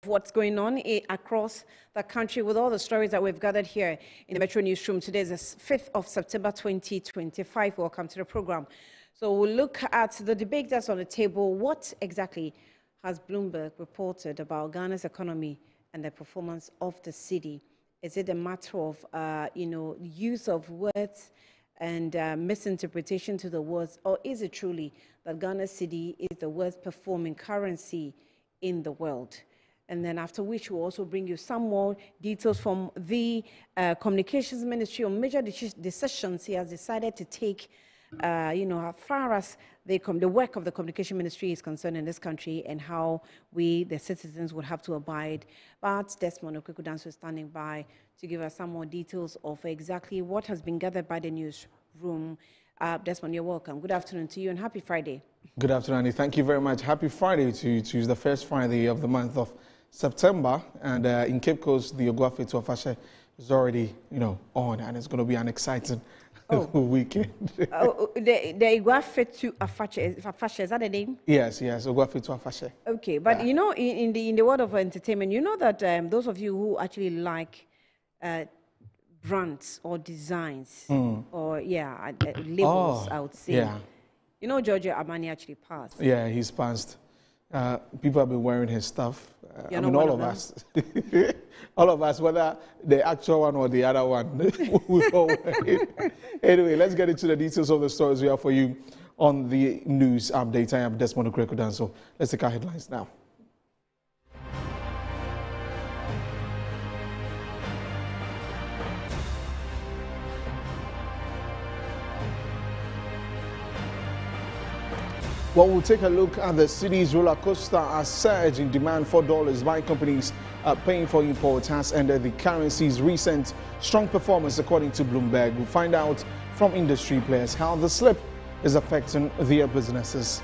what's going on across the country with all the stories that we've gathered here in the Metro Newsroom. Today is the 5th of September 2025. Welcome to the program. So we'll look at the debate that's on the table. What exactly has Bloomberg reported about Ghana's economy and the performance of the city? Is it a matter of, use of words and misinterpretation to the words, or is it truly that Ghana's cedi is the worst performing currency in the world? And then after which we'll also bring you some more details from the Communications Ministry on major decisions he has decided to take, as far as the work of the Communication Ministry is concerned in this country and how we, the citizens, would have to abide. But Desmond Okwekudanso is standing by to give us some more details of exactly what has been gathered by the newsroom. Desmond, you're welcome. Good afternoon to you and happy Friday. Good afternoon, Andy. Thank you very much. Happy Friday to you. It's the first Friday of the month of September, and in Cape Coast, the Ogwafe to Afashe is already, on, and it's going to be an exciting weekend. The Ogwafe to Afashe, is that the name? Yes, Ogwafe to Afashe. Okay, but in the world of entertainment, you know that those of you who actually like brands or designs or labels, I would say. Yeah. You know, Giorgio Armani actually passed. Yeah, he's passed. People have been wearing his stuff. All of us. All of us, whether the actual one or the other one, we all wear it. Anyway, let's get into the details of the stories we have for you on the news update. I am Desmond Okwekudanso. So let's take our headlines now. Well, we'll take a look at the city's roller coaster as surge in demand for dollars by companies paying for imports has ended the currency's recent strong performance, according to Bloomberg. We'll find out from industry players how the slip is affecting their businesses.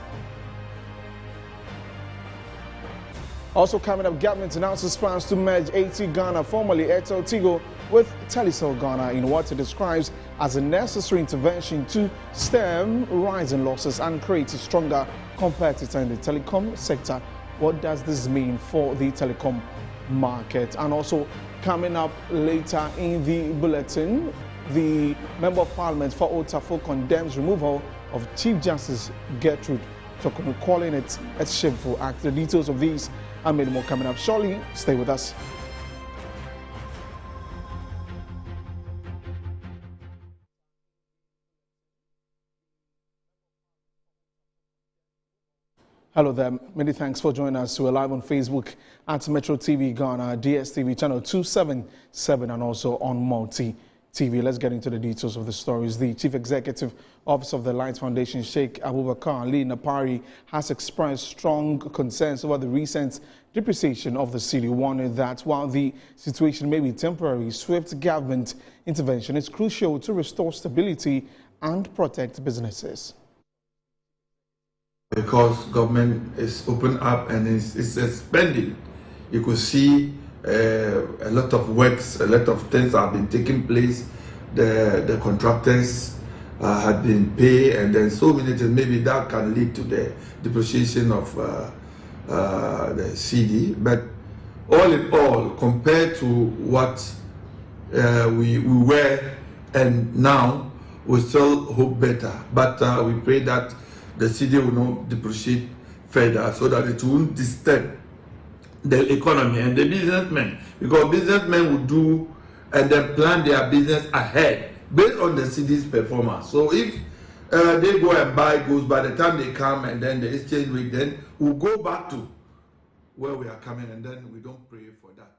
Also coming up, government announces plans to merge AT Ghana, formerly Airtel Tigo, with Telecom Ghana in what it describes as a necessary intervention to stem rising losses and create a stronger competitor in the telecom sector. What does this mean for the telecom market? And also coming up later in the bulletin, the Member of Parliament for Otafo condemns removal of Chief Justice Gertrude Tokonu, calling it a shameful act. The details of these and many more coming up shortly. Stay with us. Hello there. Many thanks for joining us. We're live on Facebook at Metro TV Ghana, DSTV channel 277, and also on Multi TV. Let's get into the details of the stories. The Chief Executive Officer of the Light Foundation, Sheikh Abubakar Ali Napari, has expressed strong concerns over the recent depreciation of the city, warning that while the situation may be temporary, swift government intervention is crucial to restore stability and protect businesses. Because government is open up and is spending, you could see a lot of works, a lot of things have been taking place. The contractors had been paid, and then so many things. Maybe that can lead to the depreciation of the cedi. But all in all, compared to what we were and now, we still hope better. But we pray that the cedi will not depreciate further so that it won't disturb the economy and the businessmen, because businessmen will do and then plan their business ahead based on the city's performance. So if they go and buy goods, by the time they come and then the exchange rate, then we'll go back to where we are coming, and then we don't pray for that.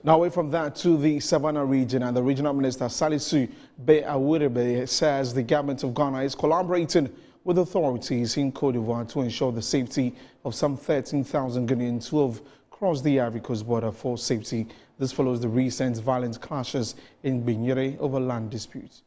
Now away from that to the Savannah region, and the regional minister Salisu Be Awurebe says the government of Ghana is collaborating with authorities in Côte d'Ivoire to ensure the safety of some 13,000 Ghanaians who have crossed the Ivory Coast border for safety. This follows the recent violent clashes in Bignere over land disputes.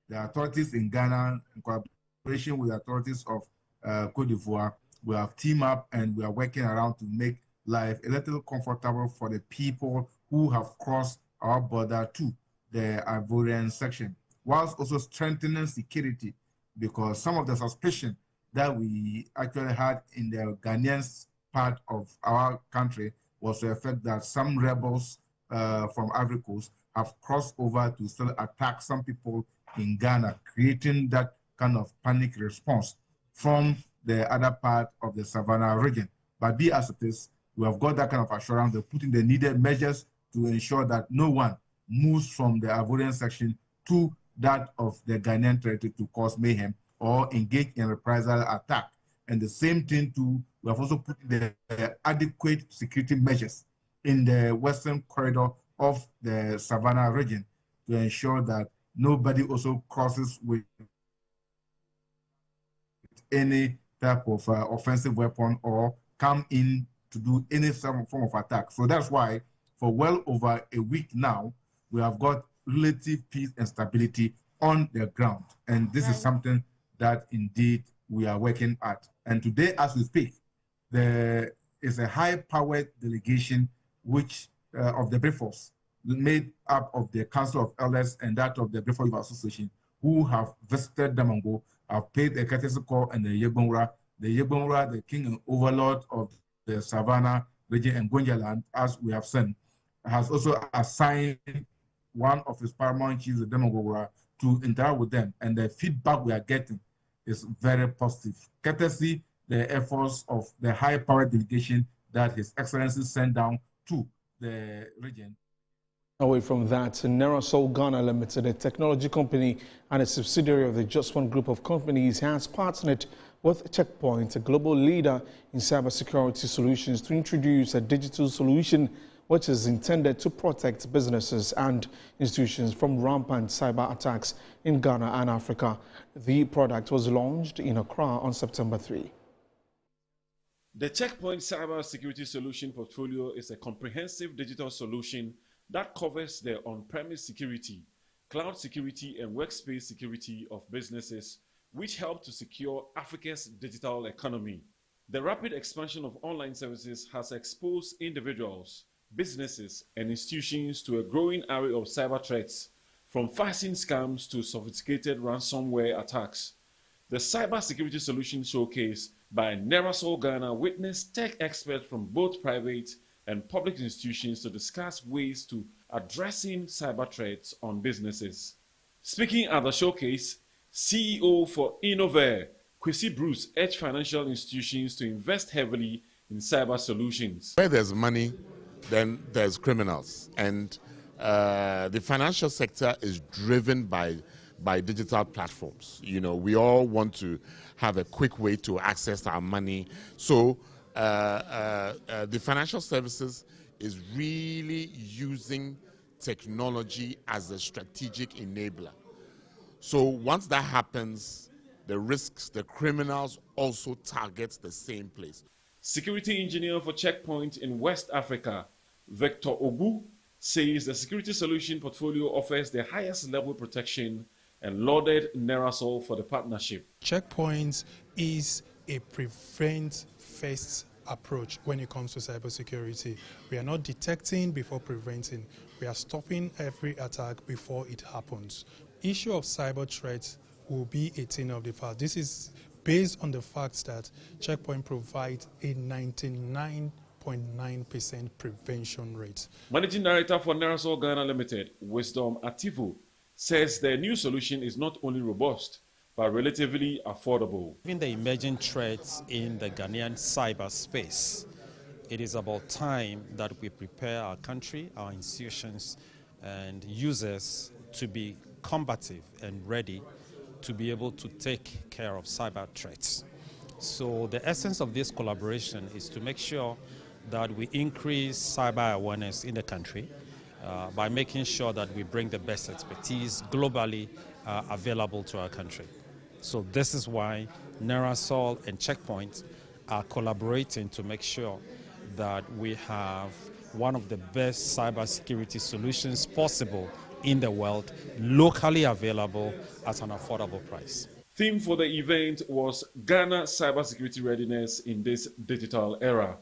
The authorities in Ghana, in cooperation with the authorities of Côte d'Ivoire, we have teamed up and we are working around to make life a little comfortable for the people who have crossed our border to the Ivorian section, whilst also strengthening security, because some of the suspicion that we actually had in the Ghanaians part of our country was the effect that some rebels from Ivory Coast have crossed over to still attack some people in Ghana, creating that kind of panic response from the other part of the Savannah region. But be as it is, we have got that kind of assurance. They're putting the needed measures to ensure that no one moves from the Ivorian section to that of the Ghanaian territory to cause mayhem or engage in reprisal attack. And the same thing too, we have also put the adequate security measures in the western corridor of the Savannah region to ensure that nobody also crosses with any type of offensive weapon or come in to do any form of attack. So that's why for well over a week now, we have got relative peace and stability on the ground. And this is something that indeed we are working at. And today, as we speak, there is a high-powered delegation which of the Brifos, made up of the Council of Elders and that of the Brifos Association, who have visited Damongo, have paid a courtesy call, and the Yegbonra, the king and overlord of the Savannah region and Gonja land, as we have seen, has also assigned one of his paramount chiefs, the Damongo, to interact with them. And the feedback we are getting is very positive, courtesy the efforts of the high-powered delegation that His Excellency sent down to the region. Away from that, Nerasol Ghana Limited, a technology company and a subsidiary of the Just One Group of companies, has partnered with Checkpoint, a global leader in cybersecurity solutions, to introduce a digital solution which is intended to protect businesses and institutions from rampant cyber attacks in Ghana and Africa. The product was launched in Accra on September 3. The Checkpoint Cybersecurity Solution portfolio is a comprehensive digital solution that covers the on-premise security, cloud security, and workspace security of businesses, which help to secure Africa's digital economy. The rapid expansion of online services has exposed individuals, businesses, and institutions to a growing array of cyber threats, from phishing scams to sophisticated ransomware attacks. The Cybersecurity Solution Showcase by Nerasol Ghana witnessed tech experts from both private and public institutions to discuss ways to addressing cyber threats on businesses. Speaking at the showcase, CEO for Innover, Kwesi Bruce, urged financial institutions to invest heavily in cyber solutions. Where there's money, then there's criminals. And the financial sector is driven by digital platforms. You know, we all want to have a quick way to access our money. So the financial services is really using technology as a strategic enabler. So once that happens, the risks, the criminals also target the same place. Security engineer for Checkpoint in West Africa, Victor Ogu, says the security solution portfolio offers the highest level protection and lauded Nerasol for the partnership. Checkpoint is a prevent-first approach when it comes to cybersecurity. We are not detecting before preventing. We are stopping every attack before it happens. Issue of cyber threats will be a thing of the past. This is based on the fact that Checkpoint provides a 99.9% prevention rate. Managing Director for Nerasol Ghana Limited, Wisdom Ativo, says the new solution is not only robust, but relatively affordable. Given the emerging threats in the Ghanaian cyberspace, it is about time that we prepare our country, our institutions, and users to be combative and ready to be able to take care of cyber threats. So the essence of this collaboration is to make sure that we increase cyber awareness in the country by making sure that we bring the best expertise globally available to our country. So this is why Nerasol and Checkpoint are collaborating to make sure that we have one of the best cybersecurity solutions possible in the world, locally available at an affordable price. Theme for the event was Ghana cybersecurity readiness in this digital era.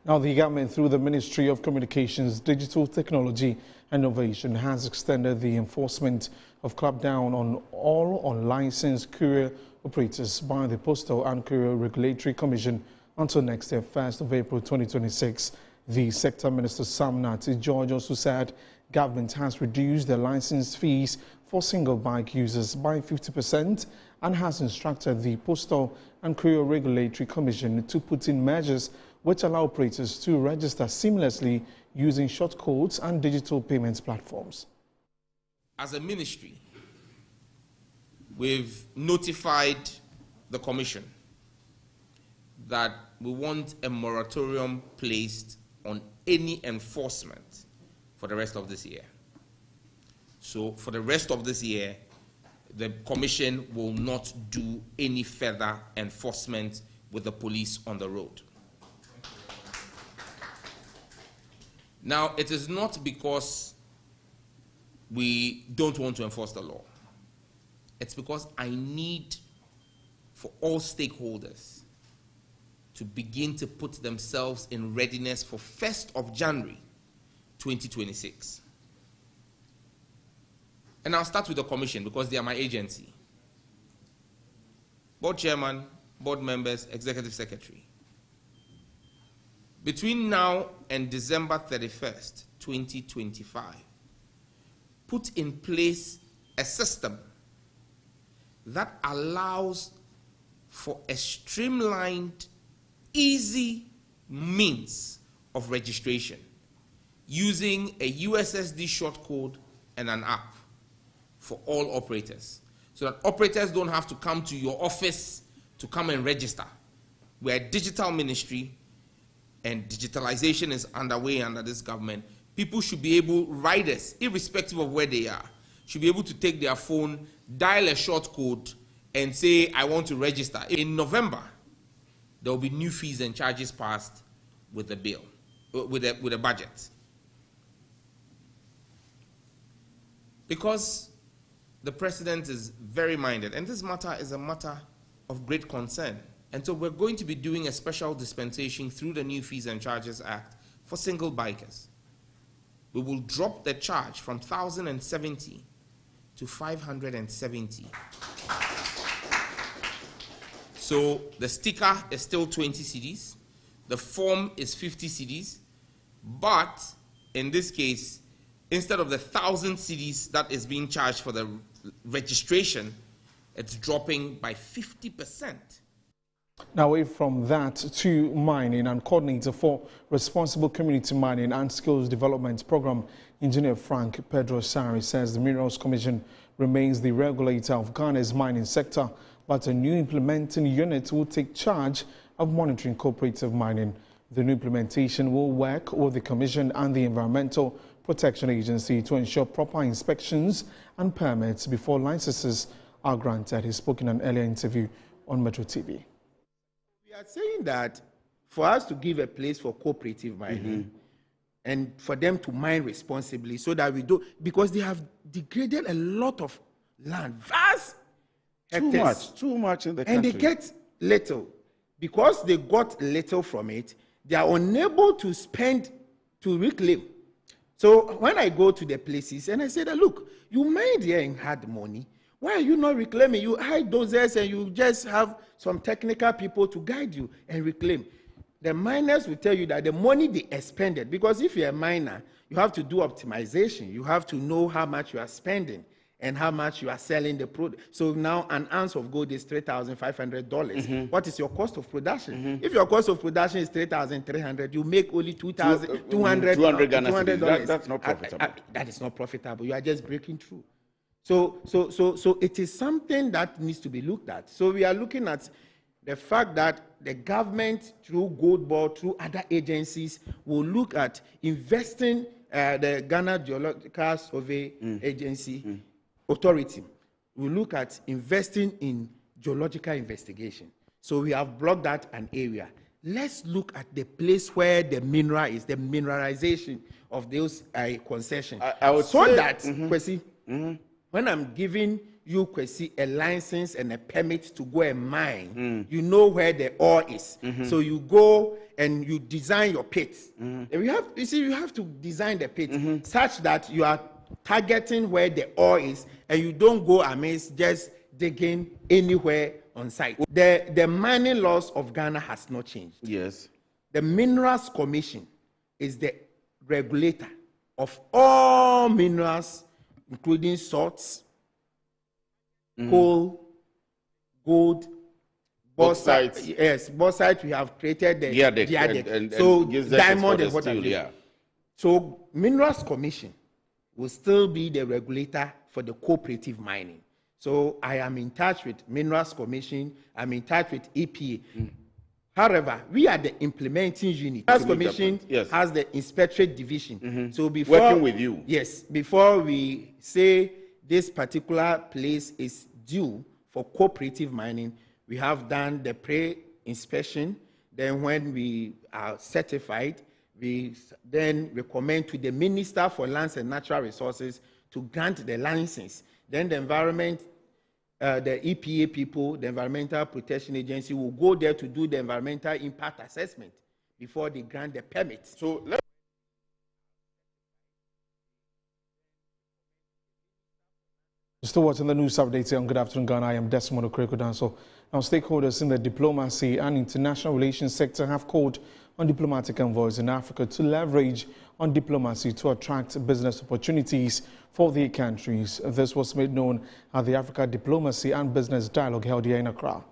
Now, the government, through the Ministry of Communications, Digital Technology and Innovation, has extended the enforcement of clampdown on all unlicensed courier operators by the Postal and Courier Regulatory Commission until next year, 1st of April 2026. The Sector Minister Savannah George also said government has reduced the license fees for single bike users by 50% and has instructed the Postal and Courier Regulatory Commission to put in measures which allow operators to register seamlessly using short codes and digital payments platforms. As a ministry, we've notified the Commission that we want a moratorium placed on any enforcement for the rest of this year. So for the rest of this year, the Commission will not do any further enforcement with the police on the road. Now, it is not because we don't want to enforce the law. It's because I need for all stakeholders to begin to put themselves in readiness for 1st of January 2026. And I'll start with the Commission because they are my agency. Board chairman, board members, executive secretary. Between now and December 31st, 2025, put in place a system that allows for a streamlined, easy means of registration using a USSD shortcode and an app for all operators, so that operators don't have to come to your office to come and register. We're a digital ministry, and digitalization is underway under this government. People should be able, riders, irrespective of where they are, should be able to take their phone, dial a short code, and say, I want to register. In November, there will be new fees and charges passed with the bill, with a budget. Because the president is very minded, and this matter is a matter of great concern. And so we're going to be doing a special dispensation through the New Fees and Charges Act for single bikers. We will drop the charge from 1,070 to 570. So the sticker is still 20 cedis, the form is 50 cedis, but in this case, instead of the 1,000 cedis that is being charged for the registration, it's dropping by 50%. Now, away from that to mining, and coordinator for Responsible Community Mining and Skills Development Program, Engineer Frank Pedro Sari, says the Minerals Commission remains the regulator of Ghana's mining sector, but a new implementing unit will take charge of monitoring cooperative mining. The new implementation will work with the Commission and the Environmental Protection Agency to ensure proper inspections and permits before licenses are granted. He spoke in an earlier interview on Metro TV. We are saying that for us to give a place for cooperative mining and for them to mine responsibly so that we do, because they have degraded a lot of land, vast hectares. Too much in the country. And they get little. Because they got little from it, they are unable to spend to reclaim. So when I go to the places and I say that, look, you mined here and had money, why are you not reclaiming? You hide dozers and you just have some technical people to guide you and reclaim. The miners will tell you that the money they expended, because if you're a miner, you have to do optimization. You have to know how much you are spending and how much you are selling the product. So now an ounce of gold is $3,500. What is your cost of production? If your cost of production is $3,300, you make only $200. That's not profitable. That is not profitable. You are just breaking through. So it is something that needs to be looked at. So we are looking at the fact that the government, through Gold Board, through other agencies, will look at investing the Ghana Geological Survey Agency Authority. Will look at investing in geological investigation. So we have blocked that an area. Let's look at the place where the mineral is, the mineralization of those concessions. I would so say, that, Kwesi, when I'm giving you, Kwesi, a license and a permit to go and mine, you know where the ore is. So you go and you design your pit. And you have to design the pit such that you are targeting where the ore is, and you don't go amidst just digging anywhere on site. The mining laws of Ghana has not changed. Yes. The Minerals Commission is the regulator of all minerals, including salts, coal, gold, bauxite. Yes, bauxite. We have created the Giadec. So diamond and what have you. So Minerals Commission will still be the regulator for the cooperative mining. So I am in touch with Minerals Commission. I'm in touch with EPA. However, we are the implementing unit. Minerals Commission has the inspectorate division. So before working with you. Yes, before we say this particular place is due for cooperative mining, we have done the pre-inspection. Then when we are certified, we then recommend to the Minister for Lands and Natural Resources to grant the license. Then the environment, the EPA people, the Environmental Protection Agency, will go there to do the environmental impact assessment before they grant the permit. So Still watching the news updates here on Good Afternoon Ghana. I am Desmond Okreko-Danso. Now, stakeholders in the diplomacy and international relations sector have called on diplomatic envoys in Africa to leverage on diplomacy to attract business opportunities for their countries. This was made known at the Africa Diplomacy and Business Dialogue held here in Accra.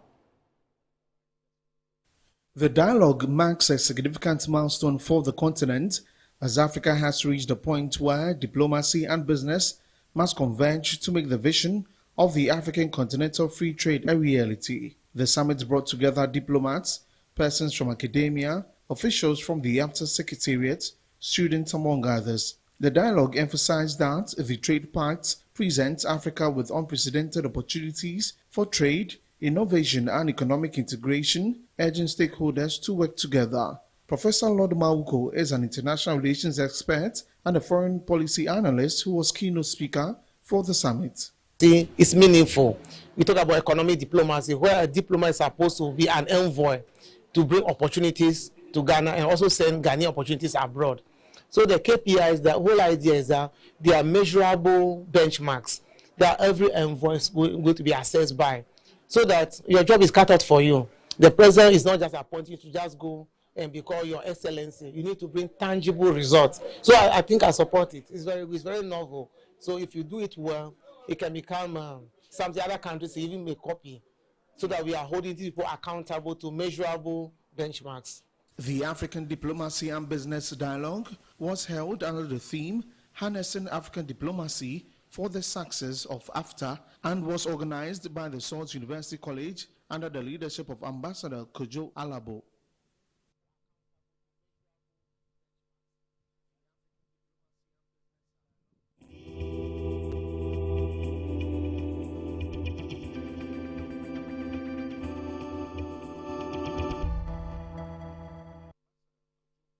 The dialogue marks a significant milestone for the continent as Africa has reached a point where diplomacy and business must converge to make the vision of the African Continental Free Trade a reality. The summit brought together diplomats, persons from academia, officials from the AFTA Secretariat, students, among others. The dialogue emphasized that the trade pact presents Africa with unprecedented opportunities for trade, innovation and economic integration, urging stakeholders to work together. Professor Lord Mauko is an international relations expert and a foreign policy analyst who was keynote speaker for the summit. It's meaningful. We talk about economic diplomacy, where a diplomat is supposed to be an envoy to bring opportunities to Ghana and also send Ghanaian opportunities abroad. So the KPIs, the whole idea is that they are measurable benchmarks that every envoy is going to be assessed by, so that your job is cut out for you. The president is not just appointing you to just go and be called your excellency. You need to bring tangible results. So I think I support it. It's very novel. So if you do it well, it can become some of the other countries even may copy, so that we are holding people accountable to measurable benchmarks. The African Diplomacy and Business Dialogue was held under the theme Harnessing African Diplomacy for the Success of AFTA and was organized by the Swords University College under the leadership of Ambassador Kojo Alabo.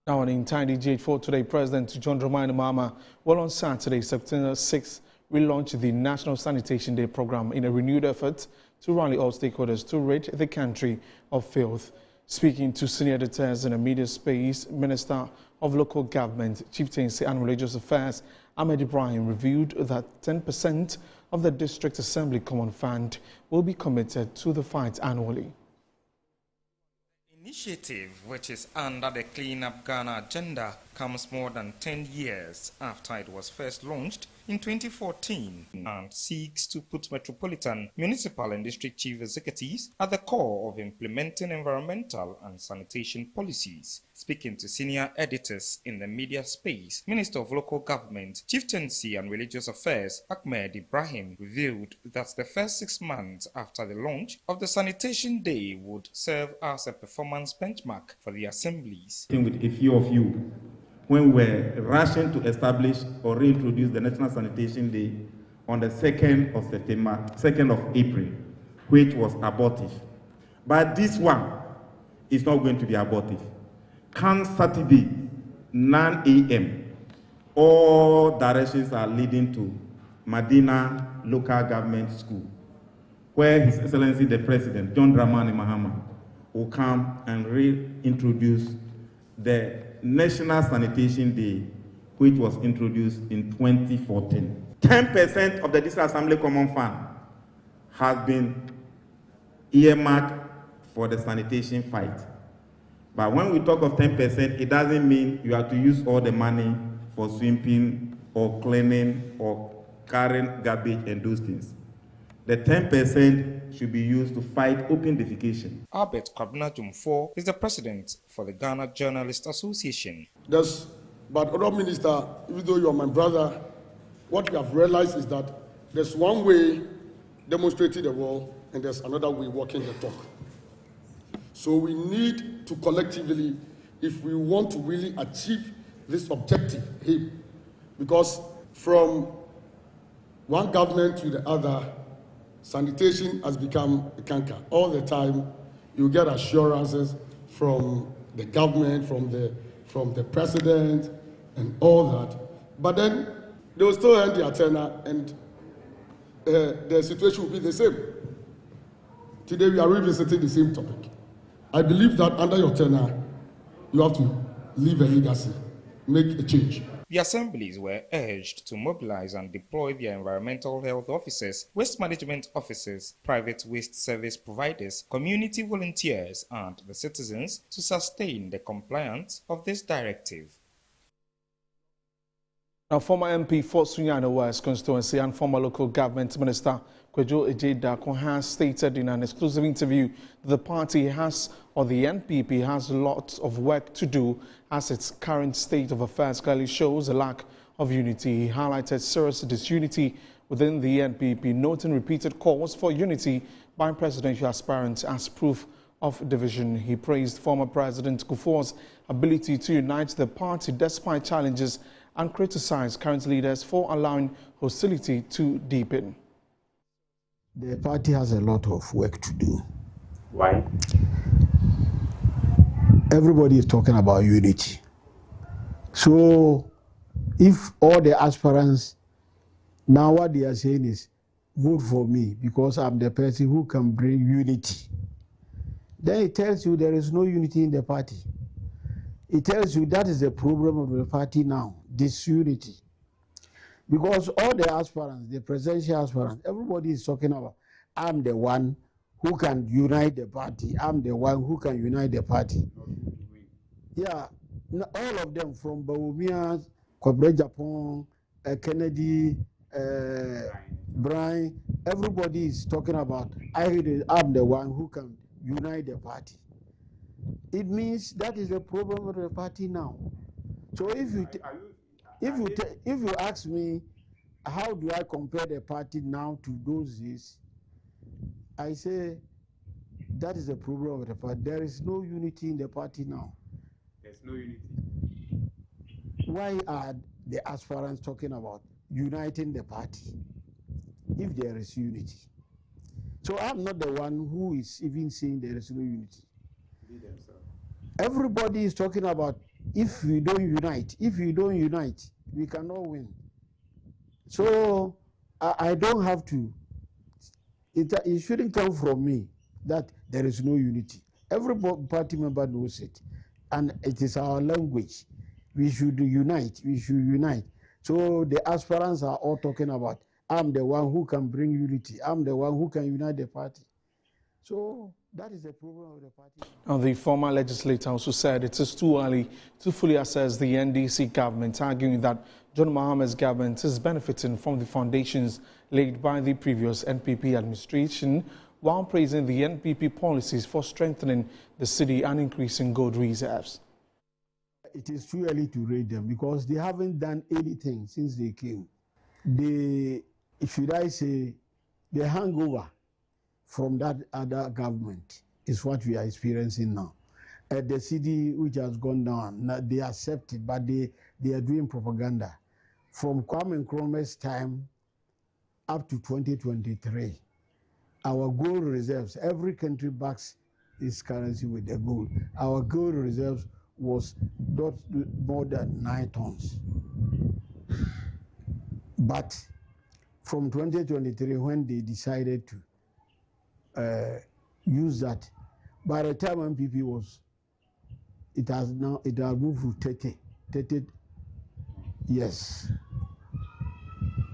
Now on Entirely GH4 today, President John Dramani Mahama will on Saturday, September 6th, relaunch the National Sanitation Day program in a renewed effort to rally all stakeholders to rid the country of filth. Speaking to senior editors in a media space, Minister of Local Government, Chieftaincy and Religious Affairs, Ahmed Ibrahim, revealed that 10% of the District Assembly Common Fund will be committed to the fight annually. Initiative, which is under the Clean Up Ghana agenda, comes more than 10 years after it was first launched in 2014 and seeks to put metropolitan, municipal and district chief executives at the core of implementing environmental and sanitation policies. Speaking to senior editors in the media space, Minister of Local Government, Chieftaincy and Religious Affairs, Ahmed Ibrahim, revealed that the first 6 months after the launch of the Sanitation Day would serve as a performance benchmark for the assemblies. With a few of you, when we were rushing to establish or reintroduce the National Sanitation Day on the 2nd of September, 2nd of April, which was abortive. But this one is not going to be abortive. Come Saturday, 9 a.m., all directions are leading to Medina Local Government School, where His Excellency the President, John Dramani Mahama, will come and reintroduce the National Sanitation Day, which was introduced in 2014. 10% of the District Assembly Common Fund has been earmarked for the sanitation fight. But when we talk of 10%, it doesn't mean you have to use all the money for sweeping or cleaning or carrying garbage and those things. The 10% should be used to fight open defecation. Albert Kwabena Jumfo is the president for the Ghana Journalists Association. But other minister, even though you are my brother, what we have realized is that there's one way demonstrating the world and there's another way walking the talk. So we need to collectively, if we want to really achieve this objective here, because from one government to the other, sanitation has become a canker. All the time, you get assurances from the government, from the president, and all that. But then they will still end their tenure, and the situation will be the same. Today, we are revisiting the same topic. I believe that under your tenure, you have to leave a legacy, make a change. The assemblies were urged to mobilize and deploy their environmental health officers, waste management officers, private waste service providers, community volunteers, and the citizens to sustain the compliance of this directive. Now, former MP for Sunyani West constituency and former local government minister Kwejo Ejeda has stated in an exclusive interview that the party has, or the NPP has, lots of work to do as its current state of affairs clearly shows a lack of unity. He highlighted serious disunity within the NPP, noting repeated calls for unity by presidential aspirants as proof of division. He praised former President Kufuor's ability to unite the party despite challenges and criticized current leaders for allowing hostility to deepen. The party has a lot of work to do. Why? Everybody is talking about unity. So if all the aspirants, now what they are saying is, vote for me because I'm the person who can bring unity, then it tells you there is no unity in the party. It tells you that is the problem of the party now, disunity. Because all the aspirants, the presidential aspirants, everybody is talking about, I'm the one who can unite the party. I'm the one who can unite the party. Yeah, all of them from Bawumia, Kobre Japan, Kennedy, Brian, everybody is talking about, I'm the one who can unite the party. It means that is the problem of the party now. So if you ask me, how do I compare the party now to those days? I say that is the problem of the party. There is no unity in the party now. There's no unity. Why are the aspirants talking about uniting the party if there is unity? So I'm not the one who is even saying there is no unity. Everybody is talking about if we don't unite, we cannot win. So I don't have to. It shouldn't come from me that there is no unity. Every party member knows it, and it is our language. We should unite. We should unite. So the aspirants are all talking about, I'm the one who can bring unity. I'm the one who can unite the party. So that is the problem of the party. Now, the former legislator also said it is too early to fully assess the NDC government, arguing that John Mohammed's government is benefiting from the foundations laid by the previous NPP administration, while praising the NPP policies for strengthening the city and increasing gold reserves. It is too early to rate them because they haven't done anything since they came. Should I say, the hangover from that other government is what we are experiencing now. The Cedi, which has gone down, they accept it, but they are doing propaganda. From Kwame Nkrumah's time up to 2023, our gold reserves, every country backs its currency with the gold. Our gold reserves was not more than 9 tons. But from 2023, when they decided to use that, by the time MPP was, it has moved to 30. Yes.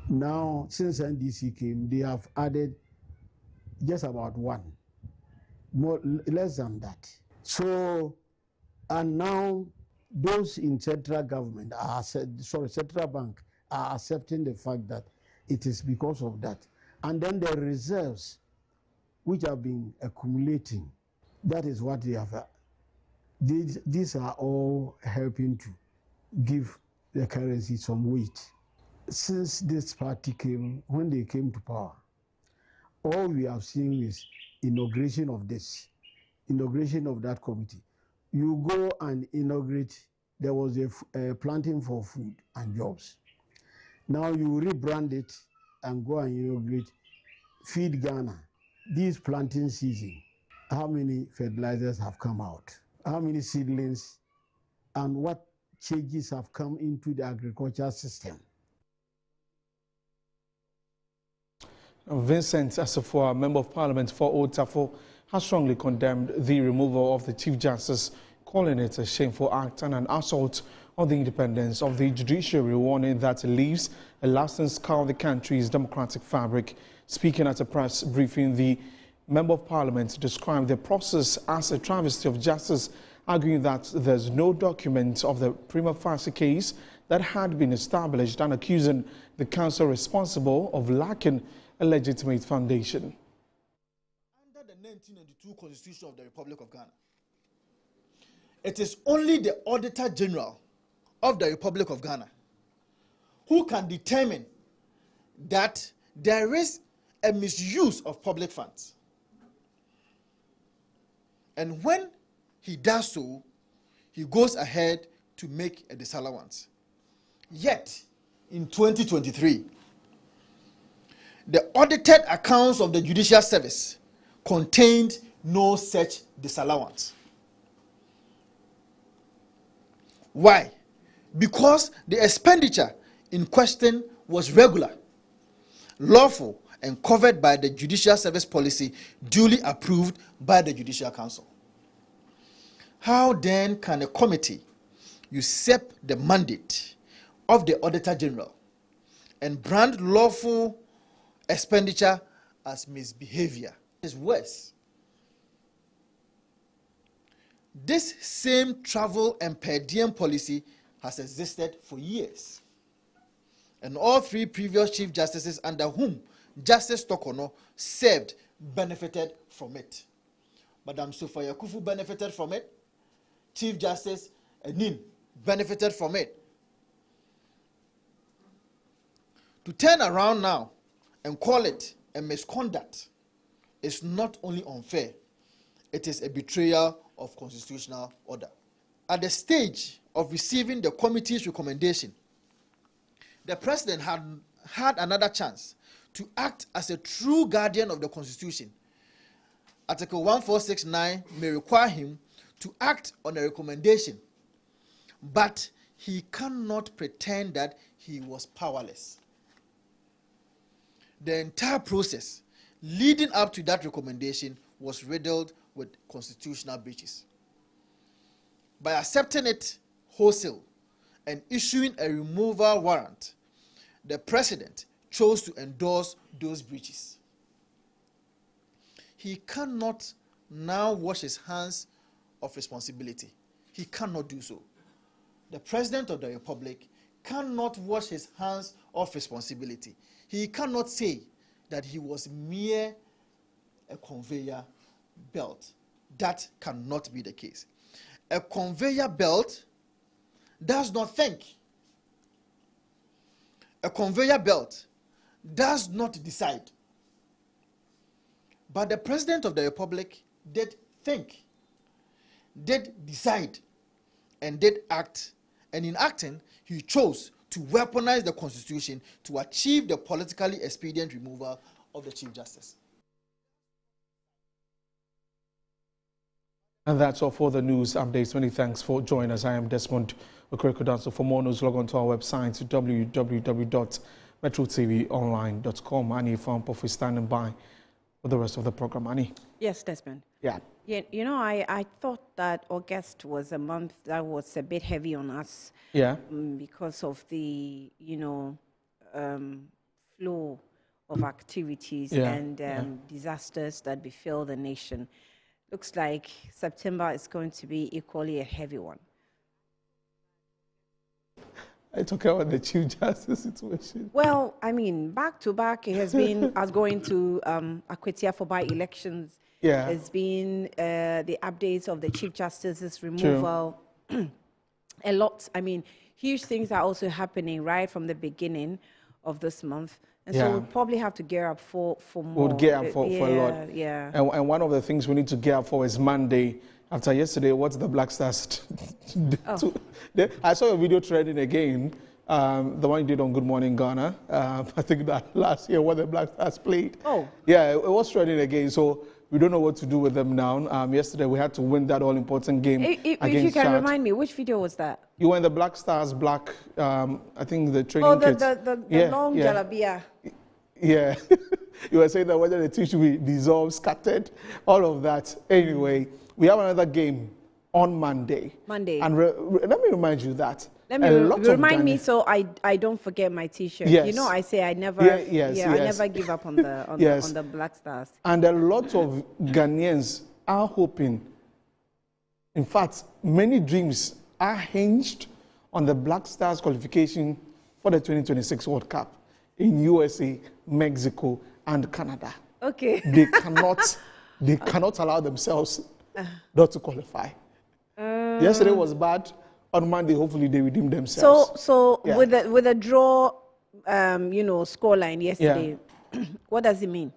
Now, since NDC came, they have added just about one, more less than that. So, and now those in central government are, central bank are accepting the fact that it is because of that. And then the reserves which have been accumulating, that is what they have. These are all helping to give the currency some weight. Since this party came, when they came to power, all we have seen is inauguration of this, inauguration of that committee. You go and inaugurate, there was a planting for food and jobs. Now you rebrand it and go and inaugurate Feed Ghana. This planting season, how many fertilizers have come out? How many seedlings and what changes have come into the agricultural system? Vincent Asafua, Member of Parliament for Otafo, has strongly condemned the removal of the Chief Justice, calling it a shameful act and an assault on the independence of the judiciary, warning that it leaves a lasting scar on the country's democratic fabric. Speaking at a press briefing, the Member of Parliament described the process as a travesty of justice, arguing that there's no document of the prima facie case that had been established and accusing the council responsible of lacking a legitimate foundation. Under the 1992 Constitution of the Republic of Ghana, it is only the Auditor General of the Republic of Ghana who can determine that there is a misuse of public funds. And when he does so, he goes ahead to make a disallowance. Yet, in 2023, the audited accounts of the Judicial Service contained no such disallowance. Why? Because the expenditure in question was regular, lawful, and covered by the Judicial Service policy duly approved by the Judicial Council. How then can a committee usurp the mandate of the Auditor General and brand lawful expenditure as misbehavior? It's worse. This same travel and per diem policy has existed for years. And all three previous Chief Justices under whom Justice Tokono served benefited from it. Madam Sophia Kufu benefited from it. Chief Justice Enin benefited from it. To turn around now and call it a misconduct is not only unfair, it is a betrayal of constitutional order. At the stage of receiving the committee's recommendation, the President had another chance to act as a true guardian of the Constitution. Article 1469 may require him to act on a recommendation, but he cannot pretend that he was powerless. The entire process leading up to that recommendation was riddled with constitutional breaches. By accepting it wholesale and issuing a removal warrant, the President chose to endorse those breaches. He cannot now wash his hands of responsibility. He cannot do so. The President of the Republic cannot wash his hands of responsibility. He cannot say that he was mere a conveyor belt. That cannot be the case. A conveyor belt does not think. A conveyor belt does not decide. But the President of the Republic did think, did decide, and did act. And in acting, he chose to weaponize the Constitution to achieve the politically expedient removal of the Chief Justice. And that's all for the news updates. Many thanks for joining us. I am Desmond Okorekodanso. For more news, log on to our website, www.metrotvonline.com. Annie Fampo for standing by for the rest of the program. Annie? Yes, Desmond. Yeah. Yeah, you know, I thought that August was a month that was a bit heavy on us. Yeah. Because of the, flow of activities and disasters that befell the nation. Looks like September is going to be equally a heavy one. I talk about the Chief Justice situation. Well, I mean, back to back, it has been us going to Akwetia for by-elections. Yeah. It's been the updates of the Chief Justice's removal. A lot. I mean, huge things are also happening right from the beginning of this month. And so we'll probably have to gear up for more. We'll gear up for a lot. Yeah. And one of the things we need to gear up for is Monday. After yesterday, what's the Black Stars? I saw your video trending again, the one you did on Good Morning Ghana. I think that last year when the Black Stars played. Oh. Yeah, it was trending again. So we don't know what to do with them now. Yesterday, we had to win that all-important game against If you can Chad. remind me, which video was that? You were in the Black Stars black, I think the training kit. The long jalabia. Yeah. You were saying that whether the team should be dissolved, scattered, all of that. Anyway, we have another game on Monday. And let me remind you that. Let me remind me so I don't forget my T-shirt. Yes. You know, I say I never, I never give up on the on the Black Stars. And a lot of Ghanaians are hoping. In fact, many dreams are hinged on the Black Stars qualification for the 2026 World Cup in USA, Mexico, and Canada. Okay. They cannot allow themselves not to qualify. Yesterday was bad. On Monday, hopefully they redeem themselves. So with a draw, scoreline yesterday, what does it mean?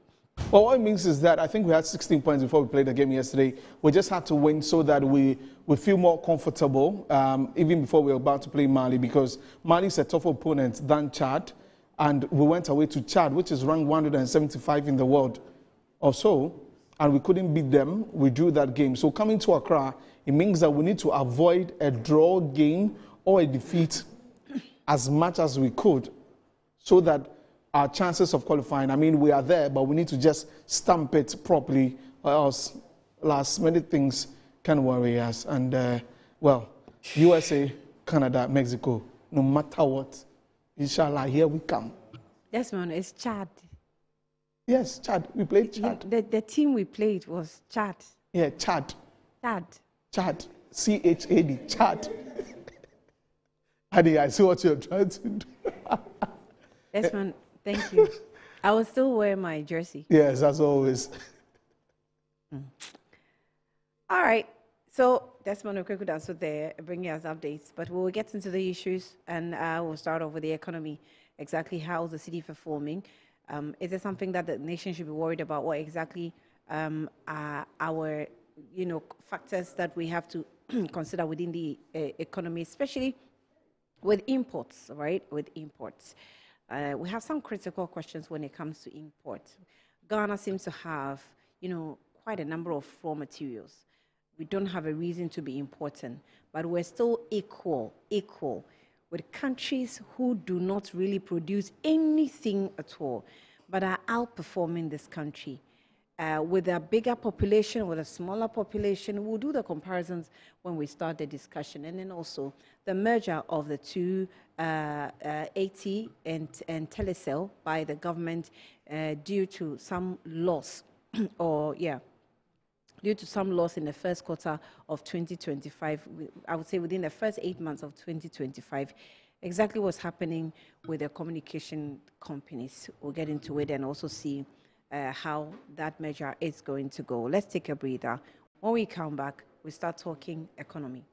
Well, what it means is that I think we had 16 points before we played the game yesterday. We just had to win so that we feel more comfortable, even before we were about to play Mali, because Mali is a tougher opponent than Chad. And we went away to Chad, which is ranked 175 in the world or so, and we couldn't beat them. We drew that game. So coming to Accra, it means that we need to avoid a draw game or a defeat as much as we could so that our chances of qualifying, I mean, we are there, but we need to just stamp it properly or else last minute things can worry us. And, USA, Canada, Mexico, no matter what, inshallah, here we come. Desmond, it's Chad. Yes, Chad. We played Chad. The team we played was Chad. Yeah, Chad. Chad. C-H-A-D. Chad. Honey, I see what you're trying to do. Desmond, thank you. I will still wear my jersey. Yes, as always. All right. So Desmond Okweku also there bringing us updates, but we'll get into the issues and we'll start off with the economy. Exactly how is the city performing? Is there something that the nation should be worried about? What exactly are our factors that we have to consider within the economy, especially with imports, right? With imports. We have some critical questions when it comes to imports. Ghana seems to have, quite a number of raw materials. We don't have a reason to be important, but we're still equal with countries who do not really produce anything at all, but are outperforming this country. With a bigger population, with a smaller population, we'll do the comparisons when we start the discussion. And then also the merger of the two, AT and Telecom by the government due to some loss, due to some loss in the first quarter of 2025, I would say within the first 8 months of 2025, exactly what's happening with the communication companies. We'll get into it and also see how that measure is going to go. Let's take a breather. When we come back, we start talking economy.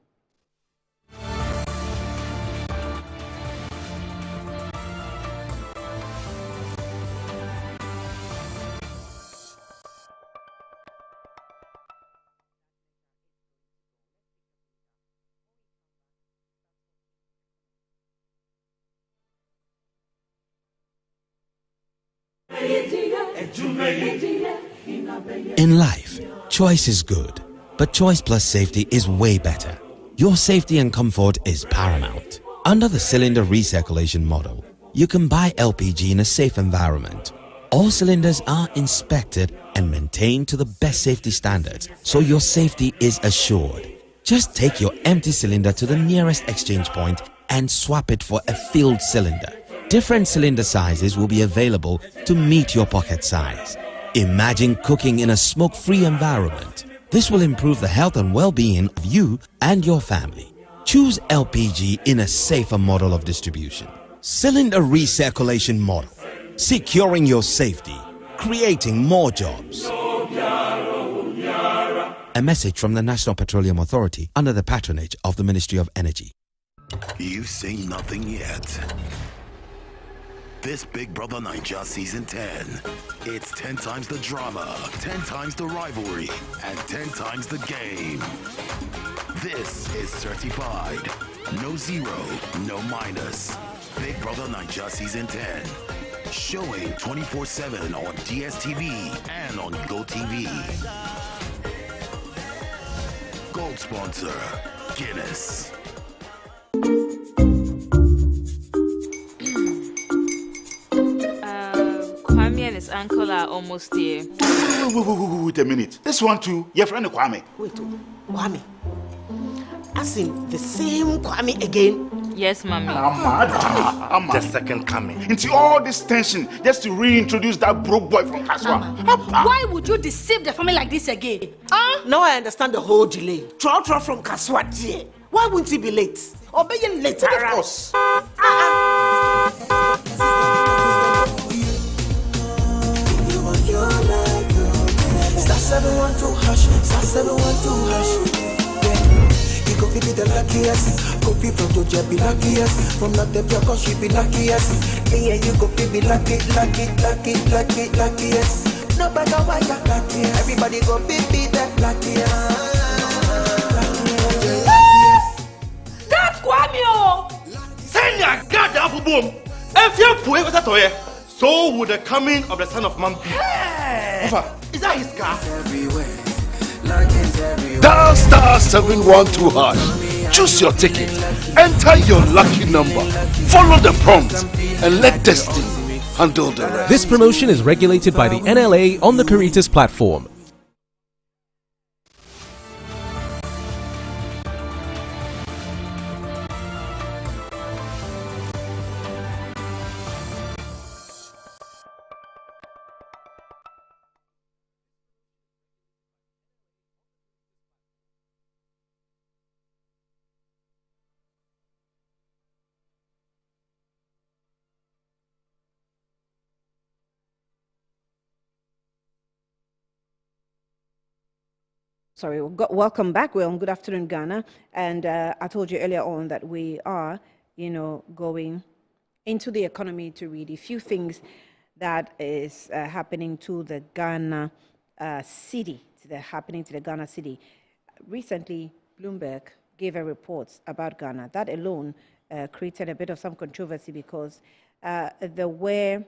In life, choice is good, but choice plus safety is way better. Your safety and comfort is paramount. Under the cylinder recirculation model, you can buy LPG in a safe environment. All cylinders are inspected and maintained to the best safety standards, so your safety is assured. Just take your empty cylinder to the nearest exchange point and swap it for a filled cylinder. Different cylinder sizes will be available to meet your pocket size. Imagine cooking in a smoke-free environment. This will improve the health and well-being of you and your family. Choose LPG in a safer model of distribution. Cylinder recirculation model, securing your safety, creating more jobs. A message from the National Petroleum Authority under the patronage of the Ministry of Energy. You've seen nothing yet. This Big Brother Naija Season 10. It's 10 times the drama, 10 times the rivalry, and 10 times the game. This is certified. No zero, no minus. Big Brother Naija Season 10. Showing 24/7 on DSTV and on GoTV. Gold sponsor, Guinness. Kwame and his uncle are almost here. Wait a minute. This one too, your friend Kwame. Wait, Kwame. As in the same Kwame again? Yes, Mommy. I'm the second coming. Into all this tension just to reintroduce that broke boy from Kaswa. Why would you deceive the family like this again? Now I understand the whole delay. Trotro from Kaswa. Why wouldn't he be late? Or be later? Of course. Star 712 hash, star 712 hash. You go be the luckiest. Copy from Georgia be luckiest. From not the cause she be luckiest. Yeah, you go be luckiest. No matter why you're luckiest. Everybody go be the luckiest. That's Kwame! Send your goddamn boom. If you put it at all, so would the coming of the Son of Man be. Is that his car? Dial star 712 hash. Choose your ticket. Enter your lucky number. Follow the prompt and let destiny handle the rest. This promotion is regulated by the NLA on the Caritas platform. Sorry, welcome back. We're on Good Afternoon Ghana, and I told you earlier on that we are, going into the economy to read a few things that is happening to the Ghana city, happening to the Ghana city. Recently, Bloomberg gave a report about Ghana. That alone created a bit of some controversy because there were,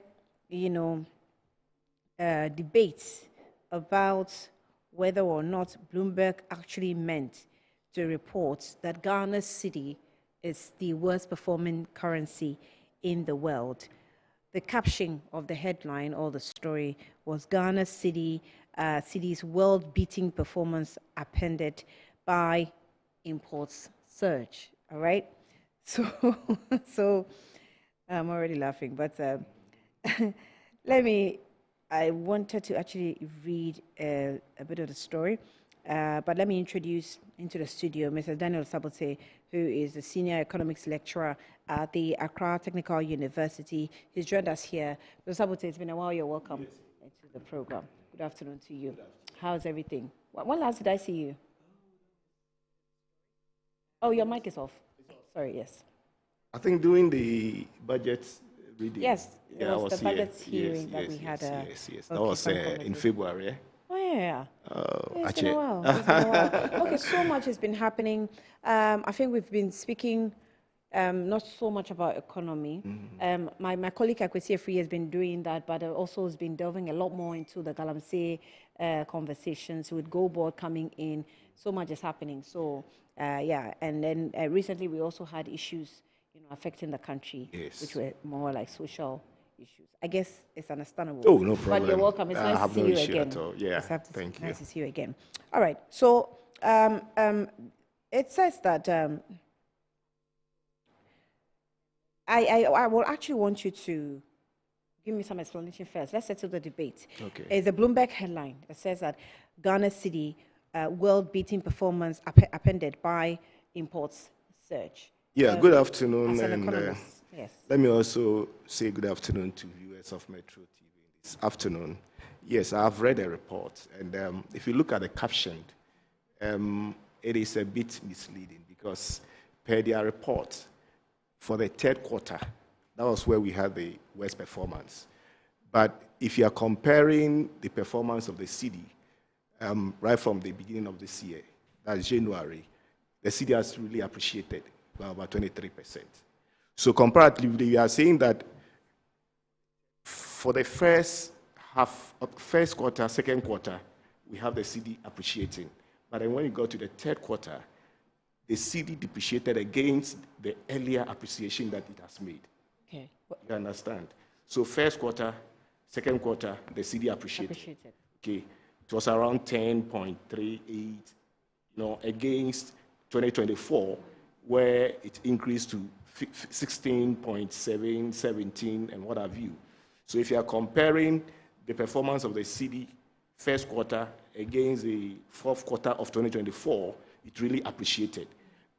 debates about whether or not Bloomberg actually meant to report that Ghana's cedi is the worst performing currency in the world. The caption of the headline or the story was Ghana's cedi's world-beating performance appended by imports surge. All right, so I'm already laughing, but I wanted to actually read a bit of the story, but let me introduce into the studio Mr. Daniel Sabote, who is a senior economics lecturer at the Accra Technical University. He's joined us here. Mr. Sabote, it's been a while. You're welcome to the program. Good afternoon to you. How's everything? When last did I see you? Oh, your mic is off. Sorry, yes. I think during the budget reading. Yes, it yeah, was the budget hearing that we had. Yes. That was in February. Oh, yeah. Oh, it's been a while. It's been a while. Okay, so much has been happening. I think we've been speaking not so much about economy. My colleague Akwesi Efri has been doing that, but also has been delving a lot more into the Galamsey conversations with Go Board coming in. So much is happening. So, yeah, and then recently we also had issues affecting the country, which were more like social issues. I guess it's understandable. Oh, no problem. But you're welcome. It's nice to see you again. At all. Yeah, thank you. Nice to see you again. All right. So it says that I will actually want you to give me some explanation first. Let's settle the debate. Okay. There's a Bloomberg headline that says that Ghana Cedi world-beating performance appended by imports surge. Yeah, good afternoon. As an And economist, yes. let me also say good afternoon to viewers of Metro TV this afternoon. Yes, I've read the report, and if you look at the caption, it is a bit misleading because per their report, for the third quarter, that was where we had the worst performance. But if you are comparing the performance of the Cedi right from the beginning of this year, that's January, the Cedi has really appreciated by about 23%. So comparatively, we are saying that for the first quarter, second quarter, we have the Cedi appreciating. But then when you go to the third quarter, the Cedi depreciated against the earlier appreciation that it has made. Okay. You understand? So first quarter, second quarter, the Cedi appreciated. Okay. It was around 10.38, against 2024, where it increased to 16.7, 17, and what have you. So if you are comparing the performance of the Cedi first quarter against the fourth quarter of 2024, it really appreciated.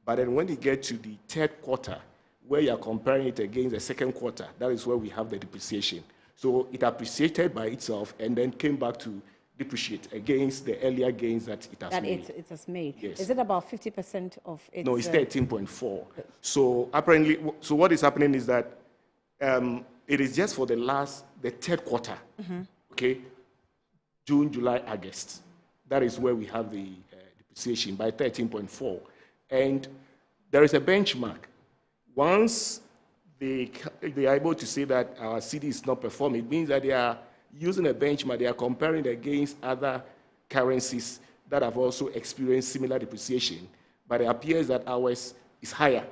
But then when you get to the third quarter, where you are comparing it against the second quarter, that is where we have the depreciation. So it appreciated by itself and then came back to depreciate against the earlier gains that it has made. It has made. Yes. Is it about 50% of its... No, it's 13.4. So apparently, so what is happening is that it is just for the third quarter, okay? June, July, August. That is where we have the depreciation by 13.4. And there is a benchmark. Once they are able to say that our Cedi is not performing, it means that they are using a benchmark, they are comparing against other currencies that have also experienced similar depreciation, but it appears that ours is higher,